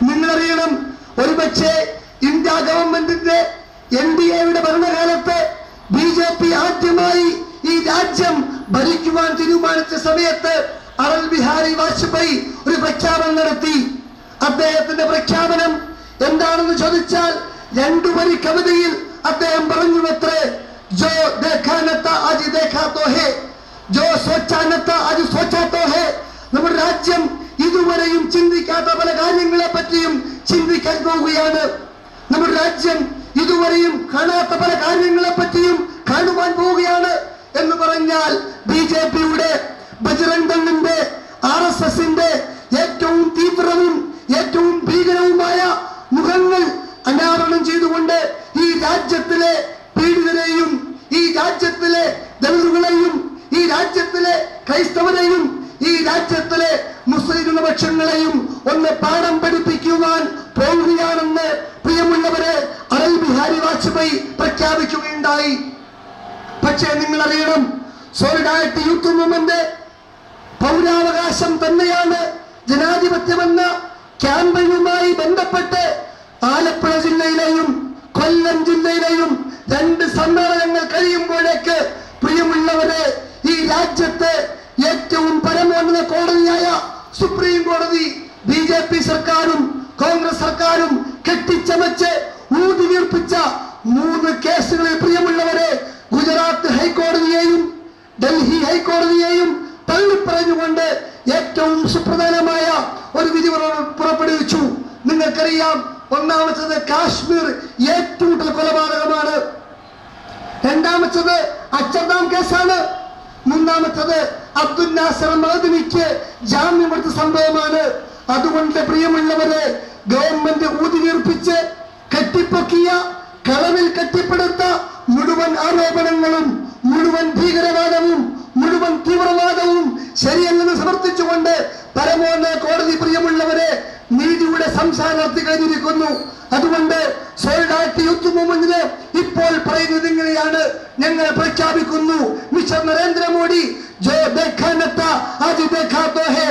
നിങ്ങളറിയണം, ഒരുപക്ഷെ ഇന്ത്യ ഗവൺമെന്റിന്റെ NDAയുടെ ഭരണകാലത്ത് BJP ആദ്യമായി ഈ രാജ്യം ഭരിക്കുവാൻ തീരുമാനിച്ച സമയത്ത് അടൽ ബിഹാരി വാജ്പേയി ഒരു പ്രഖ്യാപനം നടത്തി. അദ്ദേഹത്തിന്റെ പ്രഖ്യാപനം എന്താണെന്ന് ചോദിച്ചാൽ 2 വരി കവിതയിൽ അദ്ദേഹം പറഞ്ഞുവത്രേ, ജോ ദേഖാ നത്ത ആജ് ദേഖാ തോ ഹേ, ജോ സോച്ചാ നത്ത ആജ് സോച്ചാ തോ ഹേ. നമ്മുടെ രാജ്യം ഇതുവരെയും ചിന്തിക്കാത്ത പല കാര്യങ്ങളെ പറ്റിയും ചിന്തിക്കാൻ പോവുകയാണ്. നമ്മുടെ രാജ്യം ഇതുവരെയും കാണാത്ത പല കാര്യങ്ങളെ പറ്റിയും കാണുവാൻ പോവുകയാണ് എന്ന് പറഞ്ഞാൽ BJPയുടെ, ബജ്രംഗ് ദളിന്റെ, RSSന്റെ ഏറ്റവും തീവ്രവും ഏറ്റവും ഭീകരവുമായ മുഖങ്ങൾ അനാവരണം ചെയ്തുകൊണ്ട് ഈ രാജ്യത്തിലെ പീഡിതരെയും, ഈ രാജ്യത്തിലെ ദളിതുകളെയും, ഈ രാജ്യത്തിലെ ക്രൈസ്തവരെയും, ഈ രാജ്യത്തിലെ മുസ്ലിം ന്യൂനപക്ഷങ്ങളെയും ഒന്ന് പാഠം പഠിപ്പിക്കുവാൻ പോവുകയാണെന്ന് പ്രിയമുള്ളവരെ അടൽ ബിഹാരി വാജ്പേയി പ്രഖ്യാപിക്കുകയുണ്ടായി. പക്ഷേ നിങ്ങൾ അറിയണം, സോളിഡാരിറ്റി യൂത്ത് മൂവ്മെന്റ് പൗരാവകാശം തന്നെയാണ് ജനാധിപത്യമെന്ന ക്യാമ്പയിനുമായി ബന്ധപ്പെട്ട് ആലപ്പുഴ ജില്ലയിലെയും കൊല്ലം ജില്ലയിലെയും 2 സമ്മേളനങ്ങൾ കഴിയുമ്പോഴേക്ക് പ്രിയമുള്ളവരെ ഈ രാജ്യത്തെ ഏറ്റവും പരമോന്നത കോടതിയായ സുപ്രീം കോടതി BJP സർക്കാരും കോൺഗ്രസ് സർക്കാരും കെട്ടിച്ചമച്ച് ഊതി വീർപ്പിച്ച 3 കേസുകളിൽ പ്രിയമുള്ളവരെ ഗുജറാത്ത് ഹൈക്കോടതിയെയും ഡൽഹി ഹൈക്കോടതിയെയും തള്ളിപ്പറഞ്ഞുകൊണ്ട് ഏറ്റവും സുപ്രധാനമായ ഒരു വിധി പുറപ്പെടുവിച്ചു. നിങ്ങൾക്കറിയാം, ഒന്നാമത്തത് കാശ്മീർ ഏറ്റുമുട്ടൽ കൊലപാതകമാണ്, രണ്ടാമത്തത് അച്ചർദാം കേസാണ്, മൂന്നാമത്തത് അബ്ദുൽ നാസർ മഅ്ദനിക്ക് ജാമ്യമെടുത്ത സംഭവമാണ്. അതുകൊണ്ട് പ്രിയമുള്ളവരെ, ഗവൺമെന്റ് ഊതിവീർപ്പിച്ച് കെട്ടിപ്പൊക്കിയ കളവിൽ കെട്ടിപ്പടുത്ത മുഴുവൻ ആരോപണങ്ങളും, മുഴുവൻ ഭീകരവാദവും, മുഴുവൻ തീവ്രവാദവും ശരിയല്ലെന്ന് സമർത്ഥിച്ചുകൊണ്ട് പരമോന്നത കോടതി പ്രിയമുള്ളവരെ നീതിയുടെ സംസ്ഥാനത്ത് കഴിഞ്ഞിരിക്കുന്നു. അതുകൊണ്ട് സോളിഡാരിറ്റി യൂത്ത് മൂവ്മെന്റിന് ഇപ്പോൾ പറയുന്നത് ഇങ്ങനെയാണ്. ഞങ്ങൾ പ്രഖ്യാപിക്കുന്നു, മിസ്റ്റർ നരേന്ദ്രമോദി, ജോ ദേഖാ നത്താ ആജ് ദേഖാ തോ ഹേ,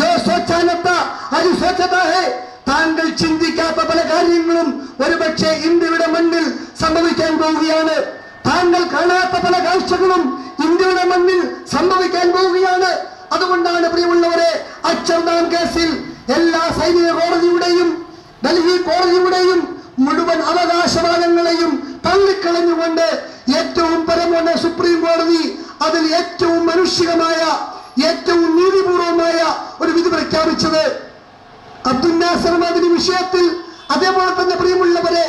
ജോ സോച്ചാ നത്താ ആജ് സോച്ചതാ ഹേ. താങ്കൾ ചിന്തിക്കാത്ത പല കാര്യങ്ങളും ഒരുപക്ഷെ ഇന്ത്യയുടെ മണ്ണിൽ സംഭവിക്കാൻ പോവുകയാണ്. താങ്കൾ കാണാത്ത പല കാഴ്ചകളും ഇന്ത്യയുടെ മണ്ണിൽ സംഭവിക്കാൻ പോവുകയാണ്. അതുകൊണ്ടാണ് പ്രിയമുള്ളവരെ അക്ഷർദാം കേസിൽ എല്ലാ സൈനിക കോടതിയുടെയും ഡൽഹി കോടതിയുടെയും മുഴുവൻ അവകാശവാദങ്ങളെയും തള്ളിക്കളഞ്ഞുകൊണ്ട് ഏറ്റവും പരമോന്നത സുപ്രീം കോടതി അതിൽ ഏറ്റവും മനുഷ്യകമായ, ഏറ്റവും നീതിപൂർവമായ ഒരു വിധി പ്രഖ്യാപിച്ചത്. അബ്ദുൽ നാസർ മദനി വിഷയത്തിൽ അതേപോലെ തന്നെ പ്രിയമുള്ളവരെ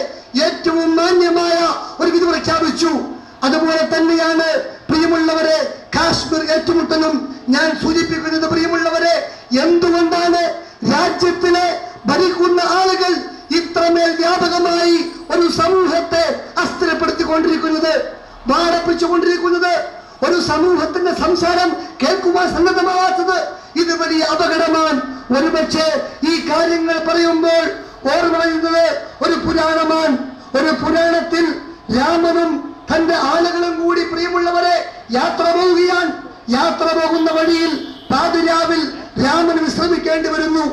ഏറ്റവും മാന്യമായ ഒരു വിധി പ്രഖ്യാപിച്ചു. അതുപോലെ തന്നെയാണ് പ്രിയമുള്ളവരെ കാശ്മീർ ഏറ്റുമുട്ടലും ഞാൻ സൂചിപ്പിക്കുന്നത്. പ്രിയമുള്ളവരെ, എന്തുകൊണ്ടാണ് രാജ്യത്തിലെ ഭരിക്കുന്ന ആളുകൾ ഇത്രമേൽ വ്യാപകമായി ഒരു സമൂഹത്തെ അസ്ഥിരപ്പെടുത്തിക്കൊണ്ടിരിക്കുന്നത്, വാടപ്പിച്ചുകൊണ്ടിരിക്കുന്നത്, ഒരു സമൂഹത്തിന്റെ സംസാരം കേൾക്കുവാൻ സന്നദ്ധമാവാത്തത്? ഇത് വലിയ അപകടമാണ്. ഒരുപക്ഷെ ഈ കാര്യങ്ങൾ പറയുമ്പോൾ ഓർമ്മ വരുന്നത് ഒരു പുരാണമാണ്. ഒരു പുരാണത്തിൽ രാമനും തന്റെ ആളുകളും കൂടി പ്രിയമുള്ളവരെ യാത്ര പോവുകയാണ്. യാത്ര പോകുന്ന വഴിയിൽ പാതിരാവിൽ രാമൻ വിശ്രമിക്കേണ്ടി വരുന്നു.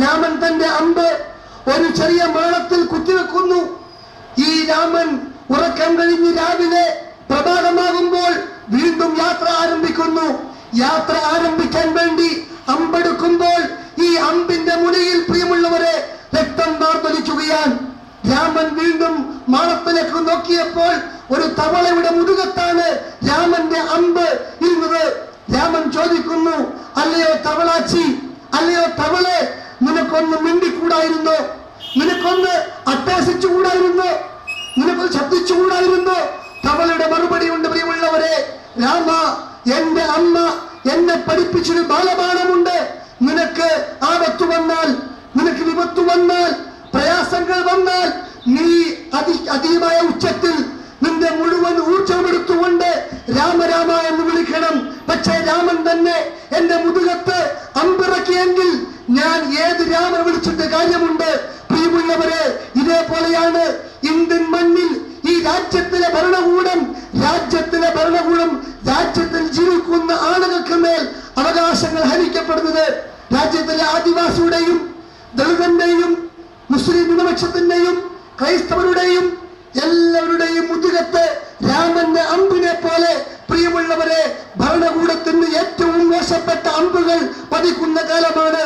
രാമൻ തന്റെ അമ്പ് ഒരു ചെറിയ മാളത്തിൽ കുത്തിവെക്കുന്നു. ഈ രാമൻ ഉറക്കം കഴിഞ്ഞ് രാവിലെ പ്രഭാതമാകുമ്പോൾ വീണ്ടും യാത്ര ആരംഭിക്കുന്നു. യാത്ര ആരംഭിക്കാൻ വേണ്ടി അമ്പെടുക്കുമ്പോൾ ഈ അമ്പിന്റെ മുനയിൽ പ്രിയമുള്ളവരെ രക്തം വാർത്തലിക്കുകയാണ്. രാമൻ വീണ്ടും മാളത്തിലേക്ക് നോക്കിയപ്പോൾ ഒരു തവളയുടെ മുതുകത്താണ് രാമന്റെ അമ്പ് ഇരുന്നത്. രാമൻ ചോദിക്കുന്നു, അല്ലയോ തവളാച്ചി, അല്ലയോ തവളെ, നിനക്കൊന്ന് മിണ്ടിക്കൂടായിരുന്നോ? നിനക്കൊന്ന് അട്ടഹസിച്ചുകൂടായിരുന്നോ? നിനക്കൊന്ന് ശബ്ദിച്ചുകൂടായിരുന്നോ? തവളയുടെ മറുപടി ഉണ്ട് പ്രിയമുള്ളവരെ, രാമ, എന്റെ അമ്മ എന്നെ പഠിപ്പിച്ചൊരു ബാലബാണമുണ്ട്. നിനക്ക് ആപത്ത് വന്നാൽ, നിനക്ക് വിപത്ത് വന്നാൽ, പ്രയാസങ്ങൾ വന്നാൽ നീ അതീവമായ ഉച്ചത്തിൽ നിന്റെ മുഴുവൻ ഊർജമെടുത്തുകൊണ്ട് രാമരാമ എന്ന് വിളിക്കണം. പക്ഷേ രാമൻ തന്നെ എന്റെ മുതുകത്ത് അമ്പിറക്കിയെങ്കിൽ ഞാൻ ഏത് രാമൻ വിളിച്ചിട്ട് കാര്യമുണ്ട്? പ്രിയമുള്ളവരെ, ഇതേപോലെയാണ് ഇന്ത്യൻ മണ്ണിൽ ഈ രാജ്യത്തിലെ ഭരണകൂടം രാജ്യത്തിൽ ജീവിക്കുന്ന ആളുകൾക്ക് മേൽ അവകാശങ്ങൾ ഹനിക്കപ്പെടുന്നത്. രാജ്യത്തിലെ ആദിവാസിയുടെയും ദളിതന്റെയും മുസ്ലിം ന്യൂനപക്ഷത്തിന്റെയും ക്രൈസ്തവരുടെയും എല്ലാവരുടെയും മുതുകത്ത് രാമന്റെ അമ്പിനെ പോലെ പ്രിയമുള്ളവരെ ഭരണകൂടത്തിന് ഏറ്റവും മോശപ്പെട്ട അമ്പുകൾ പതിക്കുന്ന കാലമാണ്.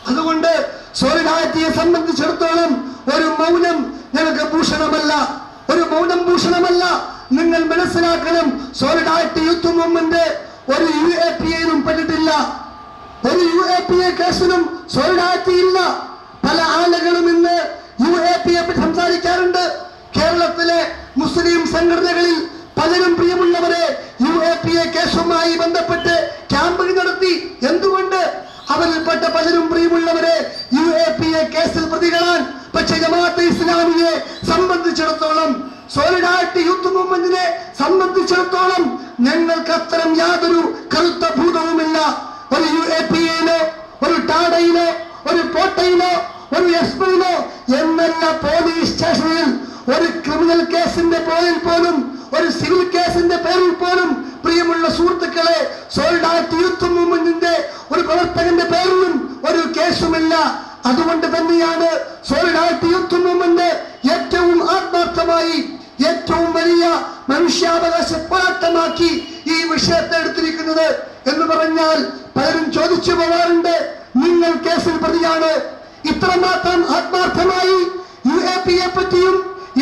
അതുകൊണ്ട് സോളിഡാരിറ്റിയെ സംബന്ധിച്ചിടത്തോളം ഒരു മൗനം ഞങ്ങൾക്ക് ഭൂഷണമല്ല, ഒരു മൗനം ഭൂഷണമല്ല. നിങ്ങൾ മനസ്സിലാക്കണം, സോളിഡാരിറ്റി യൂത്ത് മൂവ്മെന്റ് ഒരു UAPA പെട്ടിട്ടില്ല. ഒരു UAPA കേസിനും സോളിഡാരിറ്റി ഇല്ല. പല ആളുകളും ഇന്ന് UAPA പറ്റി സംസാരിക്കാറുണ്ട്. കേരളത്തിലെ മുസ്ലിം സംഘടനകളിൽ പലരും പ്രിയമുള്ളവരെ UAPA കേസുമായി ബന്ധപ്പെട്ട് ക്യാമ്പുകൾ നടത്തി. എന്തുകൊണ്ട്? അവരിൽപ്പെട്ട പലരും പ്രിയമുള്ളവരെ UAPA കേസിൽ പ്രതികളാൻ. പക്ഷേ ജമാഅത്തെ ഇസ്ലാമിയെ സംബന്ധിച്ചിടത്തോളം, സോളിഡാരിറ്റി യൂത്ത് മൂവ്മെന്റിനെ സംബന്ധിച്ചിടത്തോളം ഞങ്ങൾക്ക് അത്തരം യാതൊരു കറുത്ത ഭൂതവുമില്ല. ഒരു UAPA-യിലോ ഒരു ടാഡയിലോ ഒരു പോട്ടയിലോ ഒരു എസ്പിയിലോ എന്നല്ല പോലീസ് സ്റ്റേഷനിൽ ഒരു ക്രിമിനൽ കേസിന്റെ പേരിൽ പോലും, ഒരു സിവിൽ കേസിന്റെ പേരിൽ പോലും പ്രിയമുള്ള സുഹൃത്തുക്കളെ സോളിഡാരിറ്റി യൂത്ത് മൂവ്മെന്റിന്റെ ഒരു പ്രവർത്തകന്റെ പേരിലും ഒരു കേസുമില്ല. അതുകൊണ്ട് തന്നെയാണ് സോളിഡാരിറ്റി യൂത്ത് മൂവ്മെന്റ് ഏറ്റവും ആത്മാർത്ഥമായി, ഏറ്റവും വലിയ മനുഷ്യാവകാശ പോരാട്ടമാക്കി ഈ വിഷയത്തെ എടുത്തിരിക്കുന്നത്. എന്ന് പറഞ്ഞാൽ പലരും ചോദിച്ചു പോകാറുണ്ട്, നിങ്ങൾ കേസിൽ പ്രതിയാണ്. ഇത്രമാത്രം ആത്മാർത്ഥമായി UAPA പറ്റിയും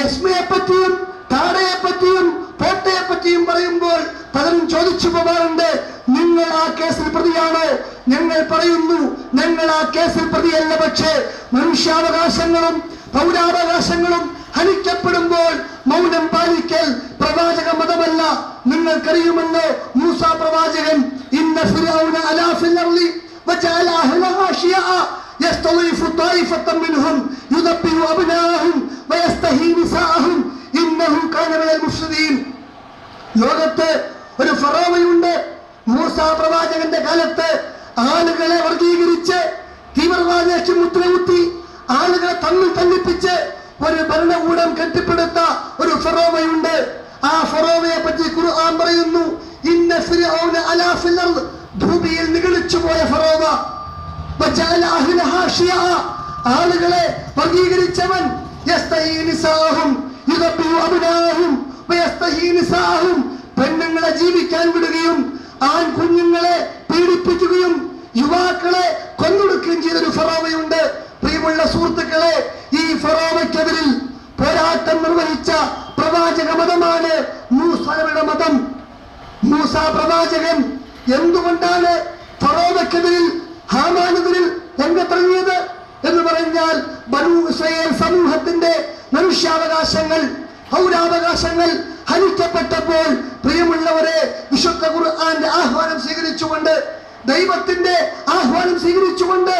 എസ്മയെ പറ്റിയും ടാഡയെ പറ്റിയും പോട്ടയെ പറ്റിയും പറയുമ്പോൾ പലരും ചോദിച്ചു പോകാറുണ്ട്, നിങ്ങൾ ആ കേസിൽ പ്രതിയാണോ? ഞങ്ങൾ പറയുന്നു, ഞങ്ങൾ ആ കേസിൽ പ്രതിയല്ല. പക്ഷേ മനുഷ്യാവകാശങ്ങളും പൗരാവകാശങ്ങളും ഹനിക്കപ്പെടുമ്പോൾ മൗനം പാലിക്കൽ പ്രവാചക മതമല്ല. നിങ്ങൾക്കറിയുമല്ലോ, മൂസാ പ്രവാചകൻ ഇന്ന ഫിർഔന അലാ ഫിൽ അർളി വജഅല അഹ്ലഹാ ശിയഅ യസ്തളീഫു ത്വായിഫത്തൻ മിൻഹും യുദബ്ബിഹു അബ്നാഅഹും വയസ്തഹീ നിസാഅഹും ഇന്നഹു കാന മിനൽ മുഫ്സിദീൻ. ലോകത്ത് ഒരു ഫറോവയുണ്ട്. മൂസ പ്രവാചകന്റെ കാലത്ത് ആളുകളെ വർഗീകരിച്ച് തീവ്രവാദിക്ക് മുദ്രകുത്തി ആളുകളെ തമ്മിൽ തല്ലിപ്പിച്ച് ഒരു ഭരണകൂടം കെട്ടിപ്പടുത്ത ഒരു ഫറോവയുണ്ട്. ആ ഫറോവയെ പറ്റി ഖുർആൻ പറയുന്നു, ഇന്ന ഫിർഔന അലാ ഫിൽ അർദ്, ഭൂമിയിൽ നിഗളിച്ചു പോയ ഫറോവ, വജഅല അഹ്ലഹാ ശിയഅ, ആളുകളെ വർഗീകരിച്ചവൻ, യസ്തഹീ നിസാഅഹും യുദബ്ബിഹു അബ്നാഅഹും വയസ്തഹീ നിസാഅഹും, പെണ്ണുങ്ങളെ ജീവിക്കാൻ വിടുകയും ആൺകുഞ്ഞുങ്ങളെ പീഡിപ്പിക്കുകയും യുവാക്കളെ കൊന്നൊടുക്കുകയും ചെയ്തൊരു ഫറോവയുണ്ട്. പ്രിയമുള്ള സുഹൃത്തുക്കളെ, ഈ ഫറോവയ്ക്കെതിരിൽ പോരാട്ടം നിർവഹിച്ച പ്രവാചക മതമാണ് മൂസയുടെ മതം. മൂസ പ്രവാചകൻ എന്തുകൊണ്ടാണ് ഫറോവയ്ക്കെതിരിൽ ഹാമാനെതിരിൽ രംഗത്തിറങ്ങിയത് എന്ന് പറഞ്ഞാൽ, ബനൂ ഇസ്രായേൽ സമൂഹത്തിന്റെ മനുഷ്യാവകാശങ്ങൾ, പൗരാവകാശങ്ങൾ ഹനിക്കപ്പെട്ടപ്പോൾ പ്രിയമുള്ളവരെ, വിശുദ്ധ ഖുർആന്റെ ആഹ്വാനം സ്വീകരിച്ചുകൊണ്ട്, ദൈവത്തിന്റെ ആഹ്വാനം സ്വീകരിച്ചുകൊണ്ട്,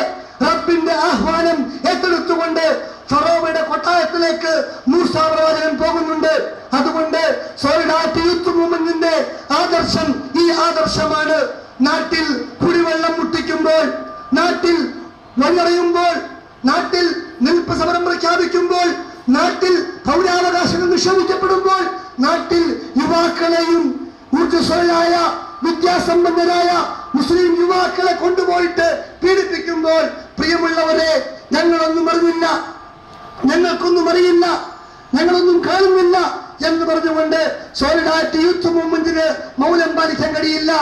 റബ്ബിന്റെ ആഹ്വാനം ഏറ്റെടുത്തുകൊണ്ട് ഫറോവയുടെ കൊട്ടാരത്തിലേക്ക് മൂസ പ്രവാചകൻ പോകുന്നുണ്ട്. അതുകൊണ്ട് സോളിഡാരിറ്റി യൂത്ത് മൂവ്മെന്റിന്റെ ആദർശം ഈ ആദർശമാണ്. നാട്ടിൽ കുടിവെള്ളം മുട്ടിക്കുമ്പോൾ, നാട്ടിൽ വഴിയറിയുമ്പോൾ, നാട്ടിൽ നിൽപ്പ് സമരം പ്രഖ്യാപിക്കുമ്പോൾ, നാട്ടിൽ പൗരാവകാശങ്ങൾ നിഷേധിക്കപ്പെടുമ്പോൾ, നാട്ടിൽ യുവാക്കളെയും ഊർജ്ജസ്വലരായ വിദ്യാസമ്പന്നരായ മുസ്ലിം യുവാക്കളെ കൊണ്ടുപോയിട്ട് പീഡിപ്പിക്കുമ്പോൾ, പ്രിയമുള്ളവരെ, ഞങ്ങളൊന്നും അറിഞ്ഞില്ല, ഞങ്ങൾക്കൊന്നും അറിയില്ല, ഞങ്ങളൊന്നും കാണുന്നില്ല എന്ന് പറഞ്ഞുകൊണ്ട് സോളിഡാരിറ്റി യൂത്ത് മൂവ്മെന്റിന് മൗനം പാലിക്കാൻ കഴിയില്ല.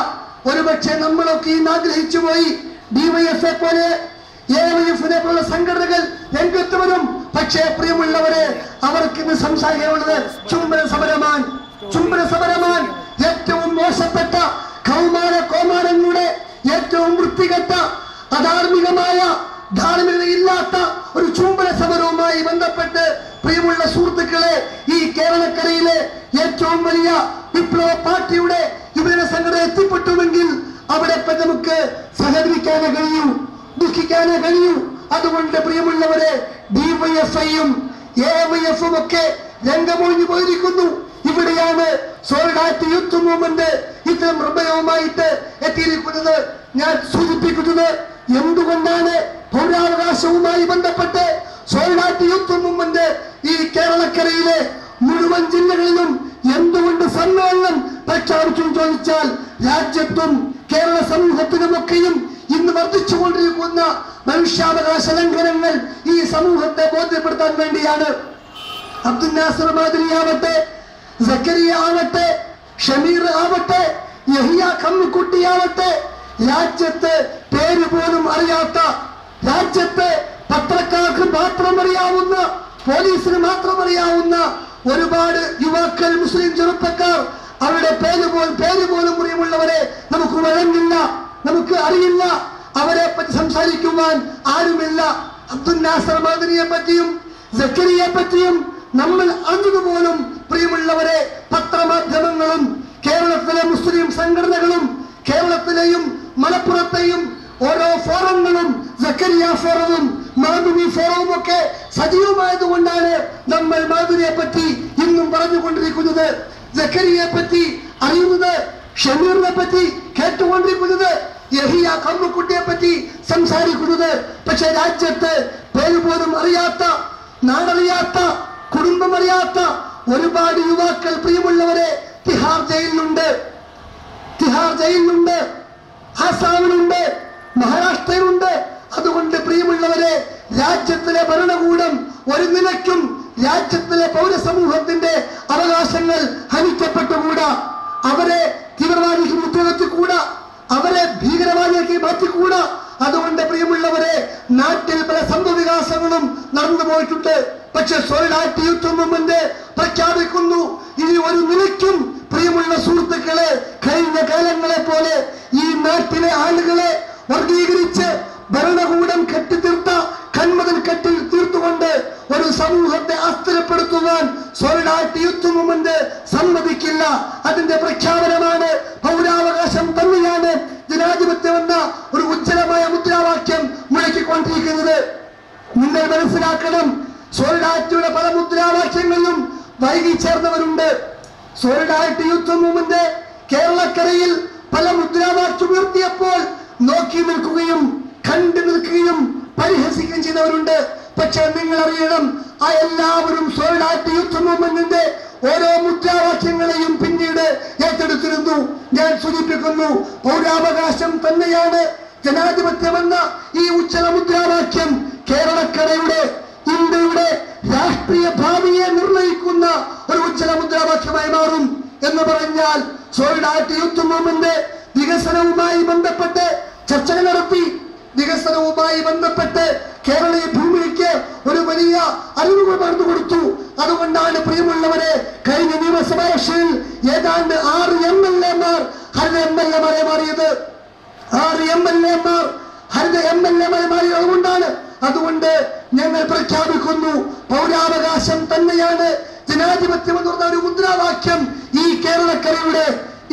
ഒരുപക്ഷെ നമ്മളൊക്കെ ഇന്ന് ആഗ്രഹിച്ചു പോയി ഡിവൈഎഫ്ഐ പോലെ എവൈഎഫിനെ പോലുള്ള സംഘടനകൾ രംഗത്ത് വരും. പക്ഷേ പ്രിയമുള്ളവരെ, അവർക്ക് ഇന്ന് സംസാരിക്കാനുള്ളത് ചുംബന സമരമാണ്. ചുംബന സമരമാണ് ഏറ്റവും മോശപ്പെട്ട കൗമാരങ്ങളുടെ ഏറ്റവും വൃത്തികെട്ട അധാർമികമായ ധാർമ്മികതയില്ലാത്ത ഒരു ചുംബന സമരവുമായി ബന്ധപ്പെട്ട് പ്രിയമുള്ള സുഹൃത്തുക്കളെ, ഈ കേരളക്കരയിലെ ഏറ്റവും വലിയ വിപ്ലവ പാർട്ടിയുടെ യുവജന സംഘടന എത്തിപ്പെട്ടുവെങ്കിൽ അവിടെ നമുക്ക് സഹകരിക്കാനേ കഴിയൂ, ദുഃഖിക്കാനേ കഴിയൂ. അതുകൊണ്ട് പ്രിയമുള്ളവരെ, ഡിവൈഎഫ്ഐയും എവൈഎഫും ഒക്കെ രംഗമൊഴിഞ്ഞു പോയിരിക്കുന്നു. ഇവിടെയാണ് സോളിഡാരിറ്റി യൂത്ത് മൂവ്മെന്റ് ഇത്തരം ഹൃദയവുമായിട്ട് എത്തിയിരിക്കുന്നത്. ഞാൻ സൂചിപ്പിക്കുന്നത് എന്തുകൊണ്ടാണ് പൗരാവകാശവുമായി ബന്ധപ്പെട്ട് സോളിഡാരിറ്റി യൂത്ത് മൂവ്മെന്റ് ഈ കേരളക്കരയിലെ മുഴുവൻ ജില്ലകളിലും എന്തുകൊണ്ട് സമ്മേളനം പ്രഖ്യാപിച്ചു ചോദിച്ചാൽ, രാജ്യത്തും കേരള സമൂഹത്തിനുമൊക്കെയും ഇന്ന് വർദ്ധിച്ചുകൊണ്ടിരിക്കുന്ന മനുഷ്യാവകാശ ലംഘനങ്ങൾ ഈ സമൂഹത്തെ ബോധ്യപ്പെടുത്താൻ വേണ്ടിയാണ്. അബ്ദുൽ നാസർ മാദരി ആവട്ടെ, സക്കരിയ ആവട്ടെ, ഷമീർ ആവട്ടെ, യഹിയ കമ്മിക്കുട്ടി ആവട്ടെ, രാജ്യത്ത് പേര് പോലും അറിയാത്ത, രാജ്യത്ത് പത്രക്കാർക്ക് മാത്രം അറിയാവുന്ന, പോലീസിന് മാത്രം അറിയാവുന്ന ഒരുപാട് യുവാക്കൾ, മുസ്ലിം ചെറുപ്പക്കാർ, അവരുടെ പേര് പോലും പ്രിയമുള്ളവരെ നമുക്ക് വഴങ്ങില്ല, നമുക്ക് അറിയില്ല. അവരെ പറ്റി സംസാരിക്കുവാൻ ആരുമില്ല. അബ്ദുൽ നാസർ മാദരിയെ പറ്റിയും സക്കരിയെ പറ്റിയും നമ്മൾ അറിഞ്ഞതുപോലും പ്രിയമുള്ളവരെ പത്രമാധ്യമങ്ങളും കേരളത്തിലെ മുസ്ലിം സംഘടനകളും കേരളത്തിലെയും മലപ്പുറത്തെയും ഓരോ ഫോറങ്ങളും, സക്കരിയ ഫോറവും മാധുരി ഫോറവും ഒക്കെ സജീവമായതുകൊണ്ടാണ് നമ്മൾ മാധുരിയെ പറ്റി ഇന്നും പറഞ്ഞുകൊണ്ടിരിക്കുന്നത്, സക്കരിയെ പറ്റി അറിയുന്നത്, ഷമീറിനെ പറ്റി കേട്ടുകൊണ്ടിരിക്കുന്നത്, യഹിയ കമ്മുക്കുട്ടിയെ പറ്റി സംസാരിക്കുന്നത്. പക്ഷെ രാജ്യത്ത് പേര് പോലും അറിയാത്ത, നാടറിയാത്ത, കുടുംബം അറിയാത്ത ഒരുപാട് യുവാക്കൾ പ്രിയമുള്ളവരെ തിഹാർ ജയിലിലുണ്ട്, ആസാമിലുണ്ട്, മഹാരാഷ്ട്രയിലുണ്ട്. അതുകൊണ്ട് പ്രിയമുള്ളവരെ, രാജ്യത്തിലെ ഭരണകൂടം ഒരു നിലയ്ക്കും രാജ്യത്തിലെ പൗരസമൂഹത്തിന്റെ അവകാശങ്ങൾ ഹനിക്കപ്പെട്ടുകൂടാ, അവരെ തീവ്രവാദിക്ക് മുദ്രവെച്ചുകൂടാ, അവരെ ഭീകരവാദിയാക്കി മാറ്റിക്കൂടാ. അതുകൊണ്ട് പ്രിയമുള്ളവരെ, നാട്ടിൽ പല സംഭവ വികാസങ്ങളും നടന്നു പോയിട്ടുണ്ട്. പക്ഷെ സോളിഡാരിറ്റി യൂത്ത് മൂവ്മെന്റ് പ്രഖ്യാപിക്കുന്നു, ഇനി ഒരു നിലയ്ക്കും പ്രിയമുള്ള സുഹൃത്തുക്കളെ, കഴിഞ്ഞ കാലങ്ങളെ പോലെ ഈ നാട്ടിലെ ആളുകളെ വർഗീകരിച്ച് ഭരണകൂടം കെട്ടിത്തീർത്ത കന്മതൽ കെട്ടിൽ തീർത്തുകൊണ്ട് ഒരു സമൂഹത്തെ അസ്ഥിരപ്പെടുത്തുവാൻ സോളിഡാരിറ്റി യൂത്ത് മൂവ്മെന്റ് സമ്മതിക്കില്ല. അതിന്റെ പ്രഖ്യാപനമാണ്, പൗരാവകാശം തന്നെയാണ് ജനാധിപത്യം എന്ന ഒരു ഉജ്ജ്വലമായ മുദ്രാവാക്യം മുഴക്കിക്കൊണ്ടിരിക്കുന്നത്. മനസ്സിലാക്കണം. സോളിഡാരിറ്റിയുടെ പല മുദ്രാവാക്യങ്ങളിലും വൈകി ചേർന്നവരുണ്ട്. സോളിഡാരിറ്റി യൂത്ത് മൂവ്മെന്റ് കേരളക്കരയിൽ പല മുദ്രാവാക്യം ഉയർത്തിയപ്പോൾ നോക്കി നിൽക്കുകയും കണ്ടു നിൽക്കുകയും പരിഹസിക്കുകയും ചെയ്തവരുണ്ട്. പക്ഷെ നിങ്ങൾ അറിയണം, ആ എല്ലാവരും സോളിഡാരിറ്റി യൂത്ത് മൂവ്മെന്റിന്റെ ഓരോ മുദ്രാവാക്യങ്ങളെയും പിന്നീട് ഏറ്റെടുത്തിരുന്നു. ഞാൻ സൂചിപ്പിക്കുന്നു, പൗരാവകാശം തന്നെയാണ് ജനാധിപത്യമെന്ന ഈ ഉജ്ജ്വല മുദ്രാവാക്യം കേരളക്കരയുടെ, ഇന്ത്യയുടെ രാഷ്ട്രീയ ഭാവിയെ നിർണയിക്കുന്ന ഒരു ഉജ്ജ്വല മുദ്രാവാക്യമായി മാറും എന്ന് പറഞ്ഞാൽ സോളിഡാരിറ്റി യൂത്ത് മൂവ്മെന്റ് വികസനവുമായി ബന്ധപ്പെട്ട് ചർച്ചകൾ നടത്തി. വികസനവുമായി ബന്ധപ്പെട്ട് കേരളീയ ഭൂമിക്ക് ഒരു വലിയ അറിവുകൾ പകർന്നു കൊടുത്തു. അതുകൊണ്ടാണ് പ്രിയമുള്ളവരെ, കഴിഞ്ഞ നിയമസഭാ ഇലക്ഷനിൽ ഏതാണ്ട് 6 MLA-മാർ ഹരിത MLA-മാരെ മാറിയത്. 6 MLA-മാർ ഹരിത MLA-മാരെ മാറിയത് കൊണ്ടാണ്. അതുകൊണ്ട് ഞങ്ങൾ പ്രഖ്യാപിക്കുന്നു, പൗരാവകാശം തന്നെയാണ് ജനാധിപത്യം എന്ന് പറഞ്ഞ ഒരു മുദ്രാവാക്യം ഈ കേരളക്കരയുടെ,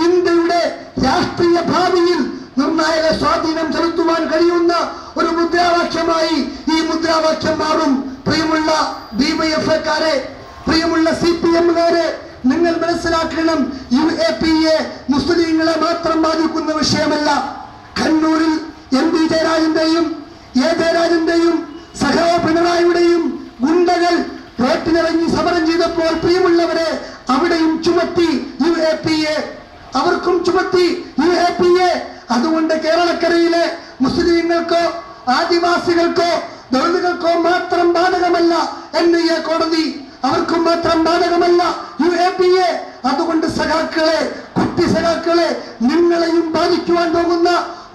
ഇന്ത്യയുടെ രാഷ്ട്രീയ ഭാവിയിൽ നിർണായക സ്വാധീനം ചെലുത്തുവാൻ കഴിയുന്ന ഒരു മുദ്രാവാക്യമായി ഈ മുദ്രാവാക്യം മാറും. പ്രിയമുള്ള DYFA-ക്കാരെ, പ്രിയമുള്ള CPM-കാരെ, നിങ്ങൾ മനസ്സിലാക്കണം, UAPA മുസ്ലിങ്ങളെ മാത്രം ബാധിക്കുന്ന വിഷയമല്ല. കണ്ണൂരിൽ MP ജയരാജന്റെയും A ജയരാജന്റെയും സഖാവ് പിണറായിയുടെയും ഗുണ്ടകൾ റോട്ടിലിറങ്ങി സമരം ചെയ്തപ്പോൾ പ്രിയമുള്ളവരെ, അവിടെയും ചുമത്തി UAPA, അവർക്കും ചുമത്തി UAPA. അതുകൊണ്ട് കേരളക്കരയിലെ മുസ്ലിങ്ങൾക്കോ ആദിവാസികൾക്കോ ദളിതുകൾക്കോ മാത്രം ബാധകമല്ല NIA കോടതി, അവർക്കും മാത്രം ബാധകമല്ല UAPA. അതുകൊണ്ട് സഖാക്കളെ, കുട്ടി സഖാക്കളെ, നിങ്ങളെയും ബാധിക്കുവാൻ പോകുന്ന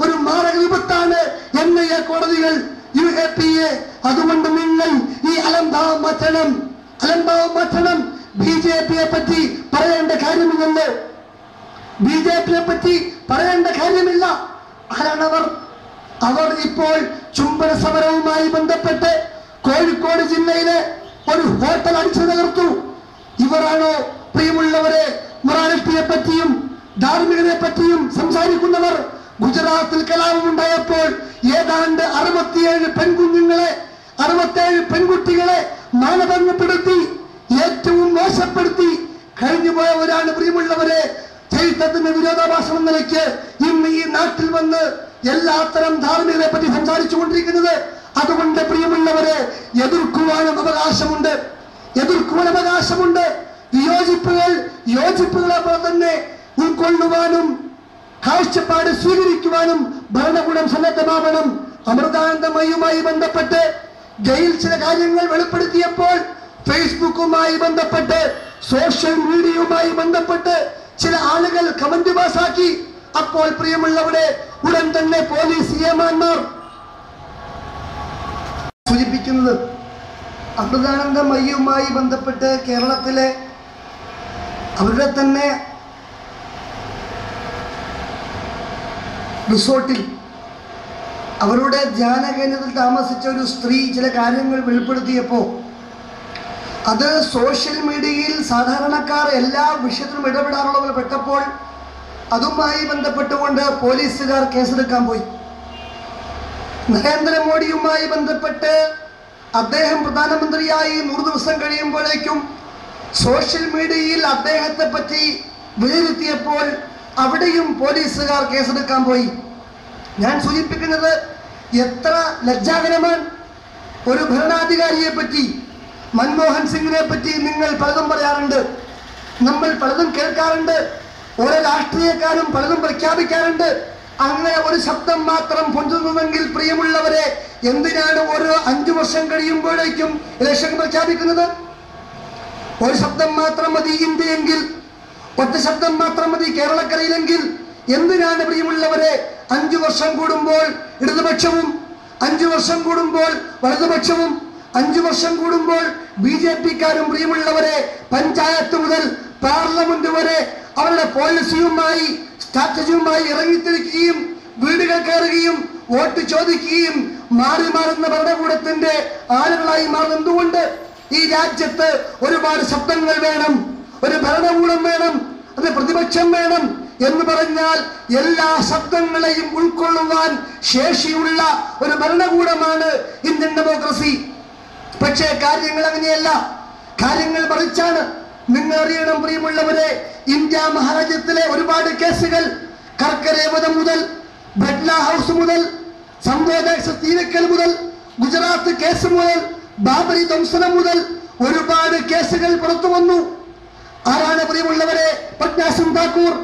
ഒരു മാരക വിപത്താണ് NIA കോടതികൾ, UAPA. അതുകൊണ്ട് നിങ്ങൾ ഈ അലംഭാവം മാറ്റണം. BJP-യെ പറ്റി പറയേണ്ട കാര്യമില്ലല്ലോ, BJP-യെ പറ്റി പറയേണ്ട കാര്യമില്ല. ആരാണവർ? അവർ ഇപ്പോൾ ചുംബന സമരവുമായി ബന്ധപ്പെട്ട് കോഴിക്കോട് ജില്ലയിലെ ഒരു ഹോട്ടൽ അടിച്ചു തകർത്തു. ഇവരാണോ പ്രിയമുള്ളവരെ മൊറാലിറ്റിയെ പറ്റിയും ധാർമ്മികതയെ പറ്റിയും സംസാരിക്കുന്നവർ? ഗുജറാത്തിൽ കലാപമുണ്ടായപ്പോൾ ഏതാണ്ട് 67 പെൺകുഞ്ഞുങ്ങളെ, 67 പെൺകുട്ടികളെ മാനഭംഗപ്പെടുത്തി, ഏറ്റവും മോശപ്പെടുത്തി കഴിഞ്ഞുപോയവരാണ് പ്രിയമുള്ളവരെ. ചരിത്രത്തിന്റെ വിരോധാഭാസം എന്ന നിലയ്ക്ക് ഇന്ന് ഈ നാട്ടിൽ വന്ന് എല്ലാത്തരം ധാർമ്മികതയെ പറ്റി സംസാരിച്ചു കൊണ്ടിരിക്കുന്നത്. അതുകൊണ്ട് പ്രിയമുള്ളവരെ, എതിർക്കുവാനും അവകാശമുണ്ട്. യോജിപ്പുകളെ പോലെ തന്നെ ഉൾക്കൊള്ളുവാനും കാഴ്ചപ്പാട് സ്വീകരിക്കുവാനും ഭരണകൂടം സന്നദ്ധമാവണം. അമൃതാനന്ദമയുമായി ബന്ധപ്പെട്ട് ജയിൽ ചില കാര്യങ്ങൾ വെളിപ്പെടുത്തിയപ്പോൾ, ഫേസ്ബുക്കുമായി ബന്ധപ്പെട്ട് സോഷ്യൽ മീഡിയയുമായി ബന്ധപ്പെട്ട് ചില ആളുകൾ കമന്റ് പാസാക്കി. അപ്പോൾ പ്രിയമുള്ളവരെ, ഉടൻ തന്നെ പോലീസ് ഏമാന്മാർ സൂചിപ്പിക്കുന്നത്, അമൃതാനന്ദമയുമായി ബന്ധപ്പെട്ട് കേരളത്തിലെ അവരുടെ തന്നെ റിസോർട്ടിൽ, അവരുടെ ധ്യാന കേന്ദ്രത്തിൽ താമസിച്ച ഒരു സ്ത്രീ ചില കാര്യങ്ങൾ വെളിപ്പെടുത്തിയപ്പോൾ അത് സോഷ്യൽ മീഡിയയിൽ സാധാരണക്കാർ എല്ലാ വിഷയത്തിലും ഇടപെടാറുള്ളവർ പെട്ടപ്പോൾ അതുമായി ബന്ധപ്പെട്ടുകൊണ്ട് പോലീസുകാർ കേസെടുക്കാൻ പോയി. നരേന്ദ്രമോദിയുമായി ബന്ധപ്പെട്ട് അദ്ദേഹം പ്രധാനമന്ത്രിയായി 100 ദിവസം കഴിയുമ്പോഴേക്കും സോഷ്യൽ മീഡിയയിൽ അദ്ദേഹത്തെ പറ്റി വിലയിരുത്തിയപ്പോൾ അവിടെയും പോലീസുകാർ കേസെടുക്കാൻ പോയി. ഞാൻ സൂചിപ്പിക്കുന്നത്, എത്ര ലജ്ജാകരമാണ്. ഒരു ഭരണാധികാരിയെ പറ്റി, മൻമോഹൻ സിംഗിനെ പറ്റി നിങ്ങൾ പലതും പറയാറുണ്ട്, നമ്മൾ പലതും കേൾക്കാറുണ്ട്, ഓരോ രാഷ്ട്രീയക്കാരും പലതും പ്രഖ്യാപിക്കാറുണ്ട്. അങ്ങനെ ഒരു ശബ്ദം മാത്രം പൊന്തുന്നുവെങ്കിൽ പ്രിയമുള്ളവരെ, എന്തിനാണ് ഓരോ 5 വർഷം കഴിയുമ്പോഴേക്കും ഇലക്ഷൻ പ്രഖ്യാപിക്കുന്നത്? ഒരു ശബ്ദം മാത്രം മതി ഇന്ത്യയെങ്കിൽ, ഒറ്റ ശബ്ദം മാത്രം മതി കേരളക്കരയിലെങ്കിൽ എന്തിനാണ് പ്രിയമുള്ളവരെ 5 വർഷം കൂടുമ്പോൾ ഇടതുപക്ഷവും, 5 വർഷം കൂടുമ്പോൾ വലതുപക്ഷവും, 5 വർഷം കൂടുമ്പോൾ BJP-ക്കാരും പ്രിയമുള്ളവരെ പഞ്ചായത്ത് മുതൽ പാർലമെന്റ് വരെ അവരുടെ പോളിസിയുമായി സ്ട്രാറ്റജിയുമായി ഇറങ്ങിത്തിരിക്കുകയും വീടുകൾ കയറുകയും വോട്ട് ചോദിക്കുകയും മാറി മാറുന്ന ഭരണകൂടത്തിന്റെ ആളുകളായി മാറുന്നത് എന്തുകൊണ്ട്? ഈ രാജ്യത്ത് ഒരുപാട് ശബ്ദങ്ങൾ വേണം, ഒരു ഭരണകൂടം വേണം, അത് പ്രതിപക്ഷം വേണം എന്ന് പറഞ്ഞാൽ എല്ലാ ശബ്ദങ്ങളെയും ഉൾക്കൊള്ളുവാൻ ശേഷിയുള്ള ഒരു ഭരണകൂടമാണ് ഇന്ത്യൻ ഡെമോക്രസി. പക്ഷേ കാര്യങ്ങൾ അങ്ങനെയല്ല, കാര്യങ്ങൾ മറിച്ചാണ്. നിങ്ങൾ അറിയണം പ്രിയമുള്ളവരെ, ഇന്ത്യ മഹാരാജ്യത്തിലെ ഒരുപാട് കേസുകൾ, കർക്കരെ വധം മുതൽ, ബെഡ്ല ഹൗസ് മുതൽ, സംവേദക തീവക്കൽ മുതൽ, ഗുജറാത്ത് കേസ് മുതൽ, ബാബരി ധ്വംസനം മുതൽ ഒരുപാട് കേസുകൾ പുറത്തു വന്നു. ആരാണ് പ്രിയമുള്ളവരെ? പ്രജ്ഞാ സിംഗ് ഠാക്കൂർ.